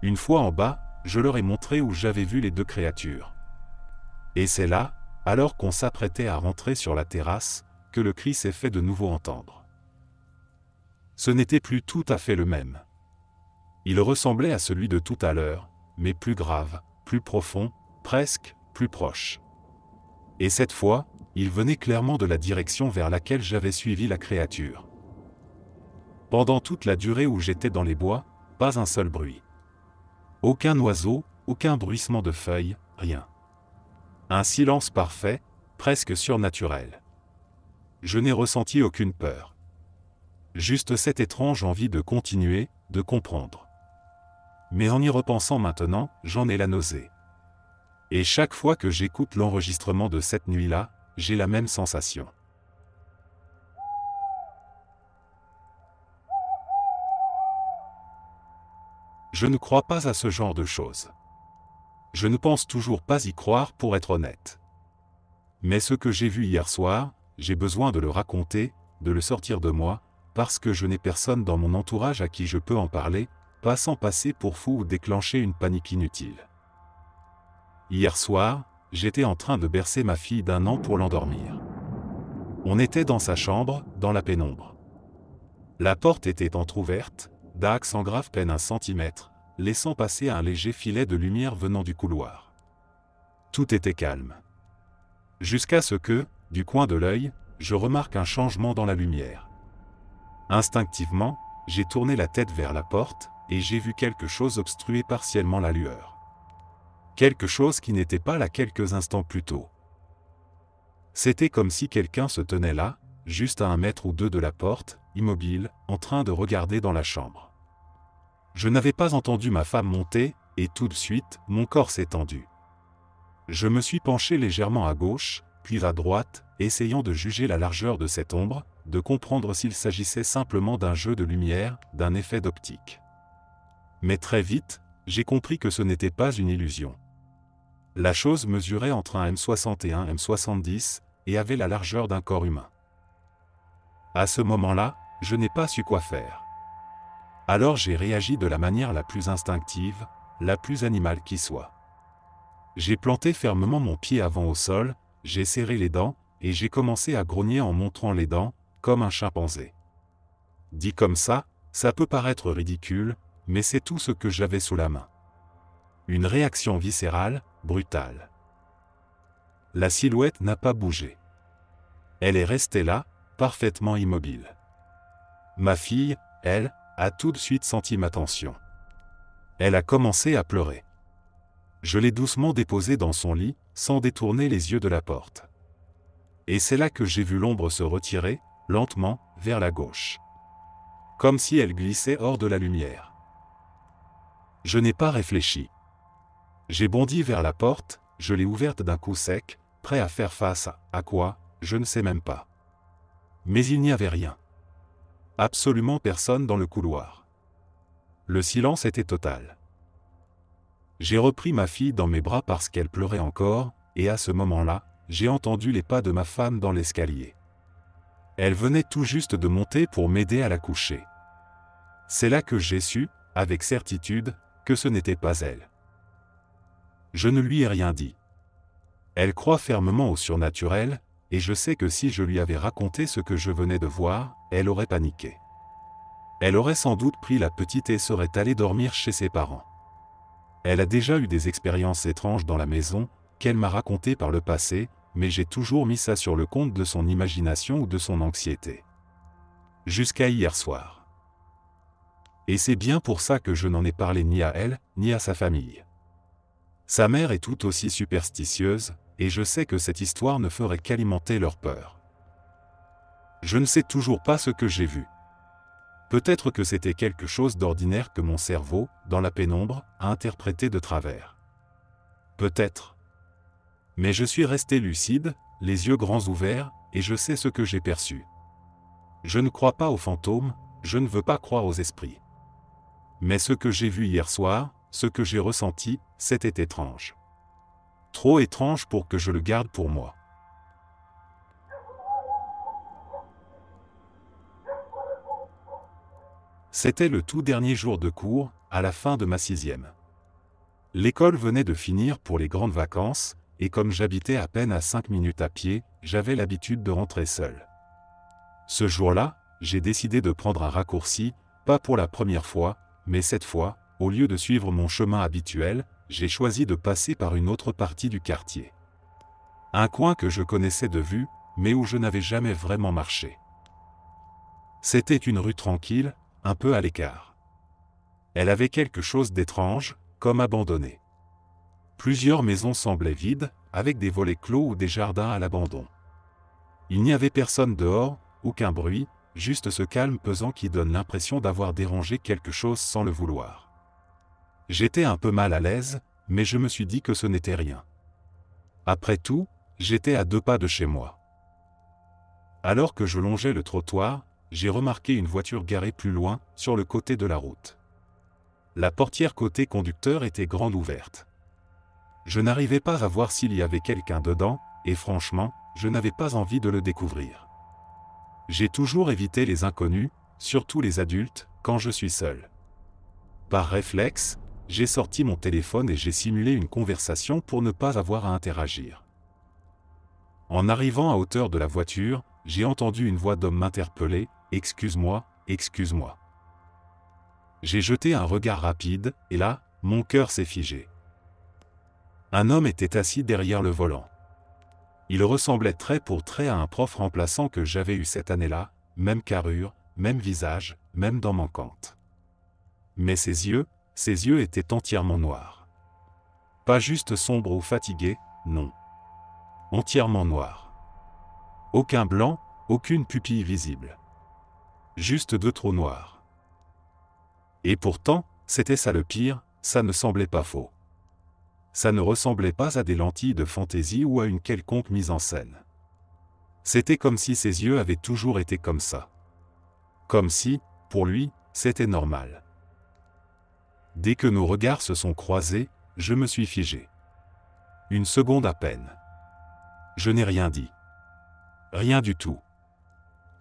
Une fois en bas, je leur ai montré où j'avais vu les deux créatures. Et c'est là, alors qu'on s'apprêtait à rentrer sur la terrasse, que le cri s'est fait de nouveau entendre. Ce n'était plus tout à fait le même. Il ressemblait à celui de tout à l'heure, mais plus grave, plus profond, presque plus proche. Et cette fois, il venait clairement de la direction vers laquelle j'avais suivi la créature. Pendant toute la durée où j'étais dans les bois, pas un seul bruit. Aucun oiseau, aucun bruissement de feuilles, rien. Un silence parfait, presque surnaturel. Je n'ai ressenti aucune peur. Juste cette étrange envie de continuer, de comprendre. Mais en y repensant maintenant, j'en ai la nausée. Et chaque fois que j'écoute l'enregistrement de cette nuit-là, j'ai la même sensation. Je ne crois pas à ce genre de choses. Je ne pense toujours pas y croire pour être honnête. Mais ce que j'ai vu hier soir, j'ai besoin de le raconter, de le sortir de moi, parce que je n'ai personne dans mon entourage à qui je peux en parler, pas sans passer pour fou ou déclencher une panique inutile. Hier soir, j'étais en train de bercer ma fille d'1 an pour l'endormir. On était dans sa chambre, dans la pénombre. La porte était entr'ouverte, d'axe en grave peine 1 centimètre, laissant passer un léger filet de lumière venant du couloir. Tout était calme. Jusqu'à ce que, du coin de l'œil, je remarque un changement dans la lumière. Instinctivement, j'ai tourné la tête vers la porte, et j'ai vu quelque chose obstruer partiellement la lueur. Quelque chose qui n'était pas là quelques instants plus tôt. C'était comme si quelqu'un se tenait là, juste à 1 mètre ou 2 de la porte, immobile, en train de regarder dans la chambre. Je n'avais pas entendu ma femme monter, et tout de suite, mon corps s'est tendu. Je me suis penché légèrement à gauche, puis à droite, essayant de juger la largeur de cette ombre, de comprendre s'il s'agissait simplement d'un jeu de lumière, d'un effet d'optique. Mais très vite, j'ai compris que ce n'était pas une illusion. La chose mesurait entre un M60 et un M70, et avait la largeur d'un corps humain. À ce moment-là, je n'ai pas su quoi faire. Alors j'ai réagi de la manière la plus instinctive, la plus animale qui soit. J'ai planté fermement mon pied avant au sol, j'ai serré les dents, et j'ai commencé à grogner en montrant les dents, comme un chimpanzé. Dit comme ça peut paraître ridicule, mais c'est tout ce que j'avais sous la main. Une réaction viscérale, brutale. La silhouette n'a pas bougé. Elle est restée là, parfaitement immobile. Ma fille, elle, a tout de suite senti ma tension. Elle a commencé à pleurer. Je l'ai doucement déposée dans son lit, sans détourner les yeux de la porte. Et c'est là que j'ai vu l'ombre se retirer, lentement, vers la gauche. Comme si elle glissait hors de la lumière. Je n'ai pas réfléchi. J'ai bondi vers la porte, je l'ai ouverte d'un coup sec, prêt à faire face à quoi, je ne sais même pas. Mais il n'y avait rien. Absolument personne dans le couloir. Le silence était total. J'ai repris ma fille dans mes bras parce qu'elle pleurait encore, et à ce moment-là, j'ai entendu les pas de ma femme dans l'escalier. Elle venait tout juste de monter pour m'aider à la coucher. C'est là que j'ai su, avec certitude, que ce n'était pas elle. Je ne lui ai rien dit. Elle croit fermement au surnaturel, et je sais que si je lui avais raconté ce que je venais de voir, elle aurait paniqué. Elle aurait sans doute pris la petite et serait allée dormir chez ses parents. Elle a déjà eu des expériences étranges dans la maison, qu'elle m'a racontées par le passé, mais j'ai toujours mis ça sur le compte de son imagination ou de son anxiété. Jusqu'à hier soir. Et c'est bien pour ça que je n'en ai parlé ni à elle, ni à sa famille. Sa mère est tout aussi superstitieuse, et je sais que cette histoire ne ferait qu'alimenter leur peur. Je ne sais toujours pas ce que j'ai vu. Peut-être que c'était quelque chose d'ordinaire que mon cerveau, dans la pénombre, a interprété de travers. Peut-être. Mais je suis resté lucide, les yeux grands ouverts, et je sais ce que j'ai perçu. Je ne crois pas aux fantômes, je ne veux pas croire aux esprits. Mais ce que j'ai vu hier soir, ce que j'ai ressenti, c'était étrange. Trop étrange pour que je le garde pour moi. C'était le tout dernier jour de cours, à la fin de ma 6e. L'école venait de finir pour les grandes vacances, et comme j'habitais à peine à 5 minutes à pied, j'avais l'habitude de rentrer seul. Ce jour-là, j'ai décidé de prendre un raccourci, pas pour la première fois, mais cette fois, au lieu de suivre mon chemin habituel, j'ai choisi de passer par une autre partie du quartier. Un coin que je connaissais de vue, mais où je n'avais jamais vraiment marché. C'était une rue tranquille, un peu à l'écart. Elle avait quelque chose d'étrange, comme abandonnée. Plusieurs maisons semblaient vides, avec des volets clos ou des jardins à l'abandon. Il n'y avait personne dehors, aucun bruit, juste ce calme pesant qui donne l'impression d'avoir dérangé quelque chose sans le vouloir. J'étais un peu mal à l'aise, mais je me suis dit que ce n'était rien. Après tout, j'étais à 2 pas de chez moi. Alors que je longeais le trottoir, j'ai remarqué une voiture garée plus loin, sur le côté de la route. La portière côté conducteur était grande ouverte. Je n'arrivais pas à voir s'il y avait quelqu'un dedans, et franchement, je n'avais pas envie de le découvrir. J'ai toujours évité les inconnus, surtout les adultes, quand je suis seul. Par réflexe, j'ai sorti mon téléphone et j'ai simulé une conversation pour ne pas avoir à interagir. En arrivant à hauteur de la voiture, j'ai entendu une voix d'homme m'interpeller « Excuse-moi, excuse-moi ». J'ai jeté un regard rapide, et là, mon cœur s'est figé. Un homme était assis derrière le volant. Il ressemblait trait pour trait à un prof remplaçant que j'avais eu cette année-là, même carrure, même visage, même dents manquantes. Mais ses yeux étaient entièrement noirs. Pas juste sombres ou fatigués, non. Entièrement noirs. Aucun blanc, aucune pupille visible. Juste 2 trous noirs. Et pourtant, c'était ça le pire, ça ne semblait pas faux. Ça ne ressemblait pas à des lentilles de fantaisie ou à une quelconque mise en scène. C'était comme si ses yeux avaient toujours été comme ça. Comme si, pour lui, c'était normal. Dès que nos regards se sont croisés, je me suis figé. Une seconde à peine. Je n'ai rien dit. Rien du tout.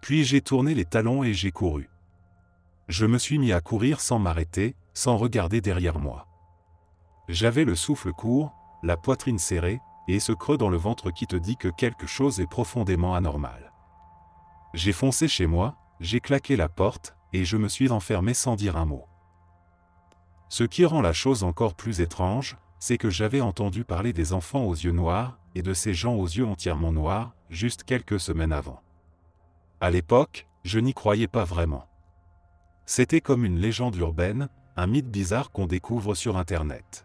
Puis j'ai tourné les talons et j'ai couru. Je me suis mis à courir sans m'arrêter, sans regarder derrière moi. J'avais le souffle court, la poitrine serrée, et ce creux dans le ventre qui te dit que quelque chose est profondément anormal. J'ai foncé chez moi, j'ai claqué la porte, et je me suis enfermé sans dire un mot. Ce qui rend la chose encore plus étrange, c'est que j'avais entendu parler des enfants aux yeux noirs, et de ces gens aux yeux entièrement noirs, juste quelques semaines avant. À l'époque, je n'y croyais pas vraiment. C'était comme une légende urbaine, un mythe bizarre qu'on découvre sur Internet.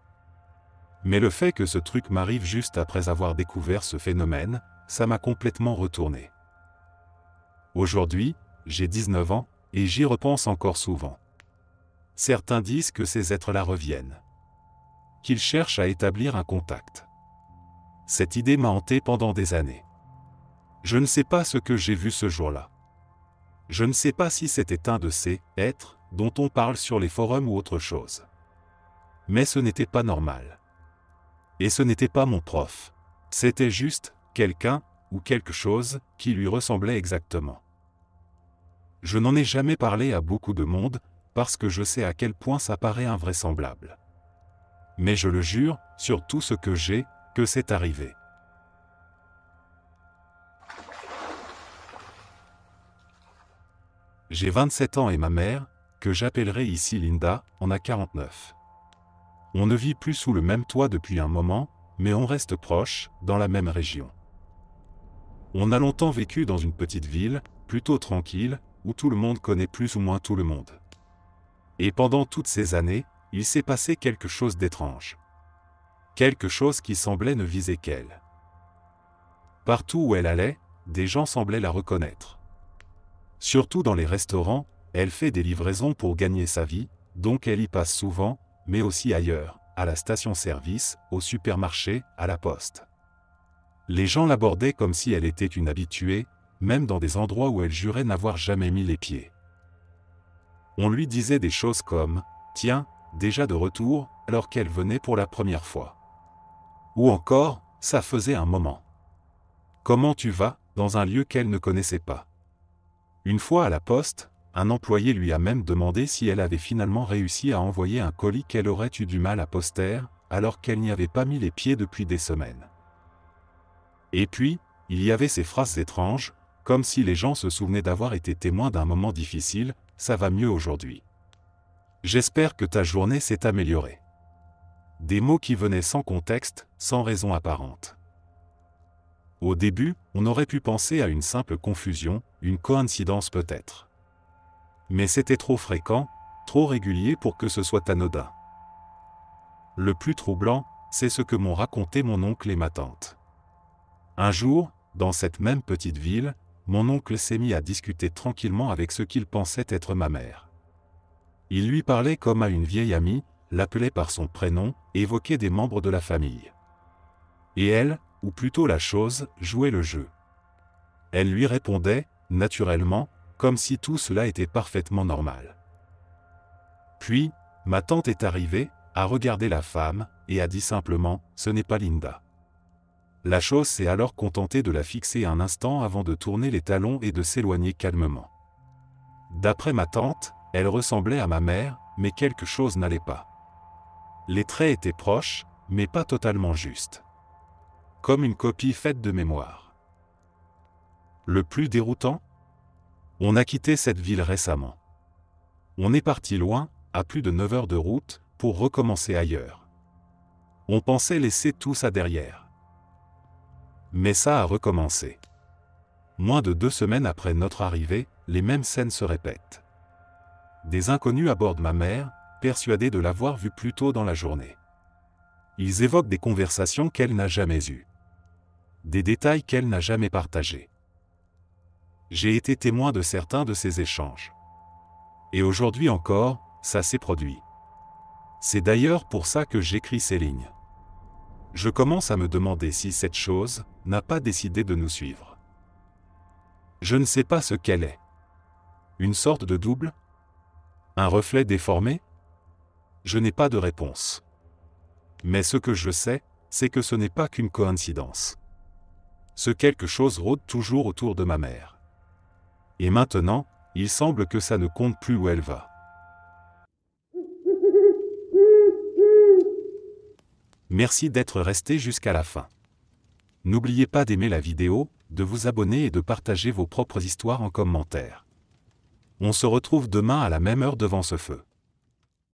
Mais le fait que ce truc m'arrive juste après avoir découvert ce phénomène, ça m'a complètement retourné. Aujourd'hui, j'ai 19 ans, et j'y repense encore souvent. Certains disent que ces êtres-là reviennent. Qu'ils cherchent à établir un contact. Cette idée m'a hanté pendant des années. Je ne sais pas ce que j'ai vu ce jour-là. Je ne sais pas si c'était un de ces « êtres » dont on parle sur les forums ou autre chose. Mais ce n'était pas normal. Et ce n'était pas mon prof. C'était juste quelqu'un ou quelque chose qui lui ressemblait exactement. Je n'en ai jamais parlé à beaucoup de monde parce que je sais à quel point ça paraît invraisemblable. Mais je le jure, sur tout ce que j'ai, que c'est arrivé. J'ai 27 ans et ma mère, que j'appellerai ici Linda, en a 49. On ne vit plus sous le même toit depuis un moment, mais on reste proche, dans la même région. On a longtemps vécu dans une petite ville, plutôt tranquille, où tout le monde connaît plus ou moins tout le monde. Et pendant toutes ces années, il s'est passé quelque chose d'étrange. Quelque chose qui semblait ne viser qu'elle. Partout où elle allait, des gens semblaient la reconnaître. Surtout dans les restaurants, elle fait des livraisons pour gagner sa vie, donc elle y passe souvent, mais aussi ailleurs, à la station-service, au supermarché, à la poste. Les gens l'abordaient comme si elle était une habituée, même dans des endroits où elle jurait n'avoir jamais mis les pieds. On lui disait des choses comme « Tiens, déjà de retour » alors qu'elle venait pour la première fois. Ou encore « Ça faisait un moment ». Comment tu vas, dans un lieu qu'elle ne connaissait pas. Une fois à la poste, un employé lui a même demandé si elle avait finalement réussi à envoyer un colis qu'elle aurait eu du mal à poster, alors qu'elle n'y avait pas mis les pieds depuis des semaines. Et puis, il y avait ces phrases étranges, comme si les gens se souvenaient d'avoir été témoins d'un moment difficile, « Ça va mieux aujourd'hui. J'espère que ta journée s'est améliorée. » Des mots qui venaient sans contexte, sans raison apparente. Au début, on aurait pu penser à une simple confusion, une coïncidence peut-être. Mais c'était trop fréquent, trop régulier pour que ce soit anodin. Le plus troublant, c'est ce que m'ont raconté mon oncle et ma tante. Un jour, dans cette même petite ville, mon oncle s'est mis à discuter tranquillement avec ce qu'il pensait être ma mère. Il lui parlait comme à une vieille amie, l'appelait par son prénom, et évoquait des membres de la famille. Et elle, ou plutôt la chose, jouait le jeu. Elle lui répondait, naturellement, comme si tout cela était parfaitement normal. Puis, ma tante est arrivée, a regardé la femme, et a dit simplement « Ce n'est pas Linda ». La chose s'est alors contentée de la fixer un instant avant de tourner les talons et de s'éloigner calmement. D'après ma tante, elle ressemblait à ma mère, mais quelque chose n'allait pas. Les traits étaient proches, mais pas totalement justes. Comme une copie faite de mémoire. Le plus déroutant ? On a quitté cette ville récemment. On est parti loin, à plus de 9 heures de route, pour recommencer ailleurs. On pensait laisser tout ça derrière. Mais ça a recommencé. Moins de 2 semaines après notre arrivée, les mêmes scènes se répètent. Des inconnus abordent ma mère, persuadés de l'avoir vue plus tôt dans la journée. Ils évoquent des conversations qu'elle n'a jamais eues. Des détails qu'elle n'a jamais partagés. J'ai été témoin de certains de ces échanges. Et aujourd'hui encore, ça s'est produit. C'est d'ailleurs pour ça que j'écris ces lignes. Je commence à me demander si cette chose n'a pas décidé de nous suivre. Je ne sais pas ce qu'elle est. Une sorte de double ? Un reflet déformé ? Je n'ai pas de réponse. Mais ce que je sais, c'est que ce n'est pas qu'une coïncidence. Ce quelque chose rôde toujours autour de ma mère. Et maintenant, il semble que ça ne compte plus où elle va. Merci d'être resté jusqu'à la fin. N'oubliez pas d'aimer la vidéo, de vous abonner et de partager vos propres histoires en commentaire. On se retrouve demain à la même heure devant ce feu.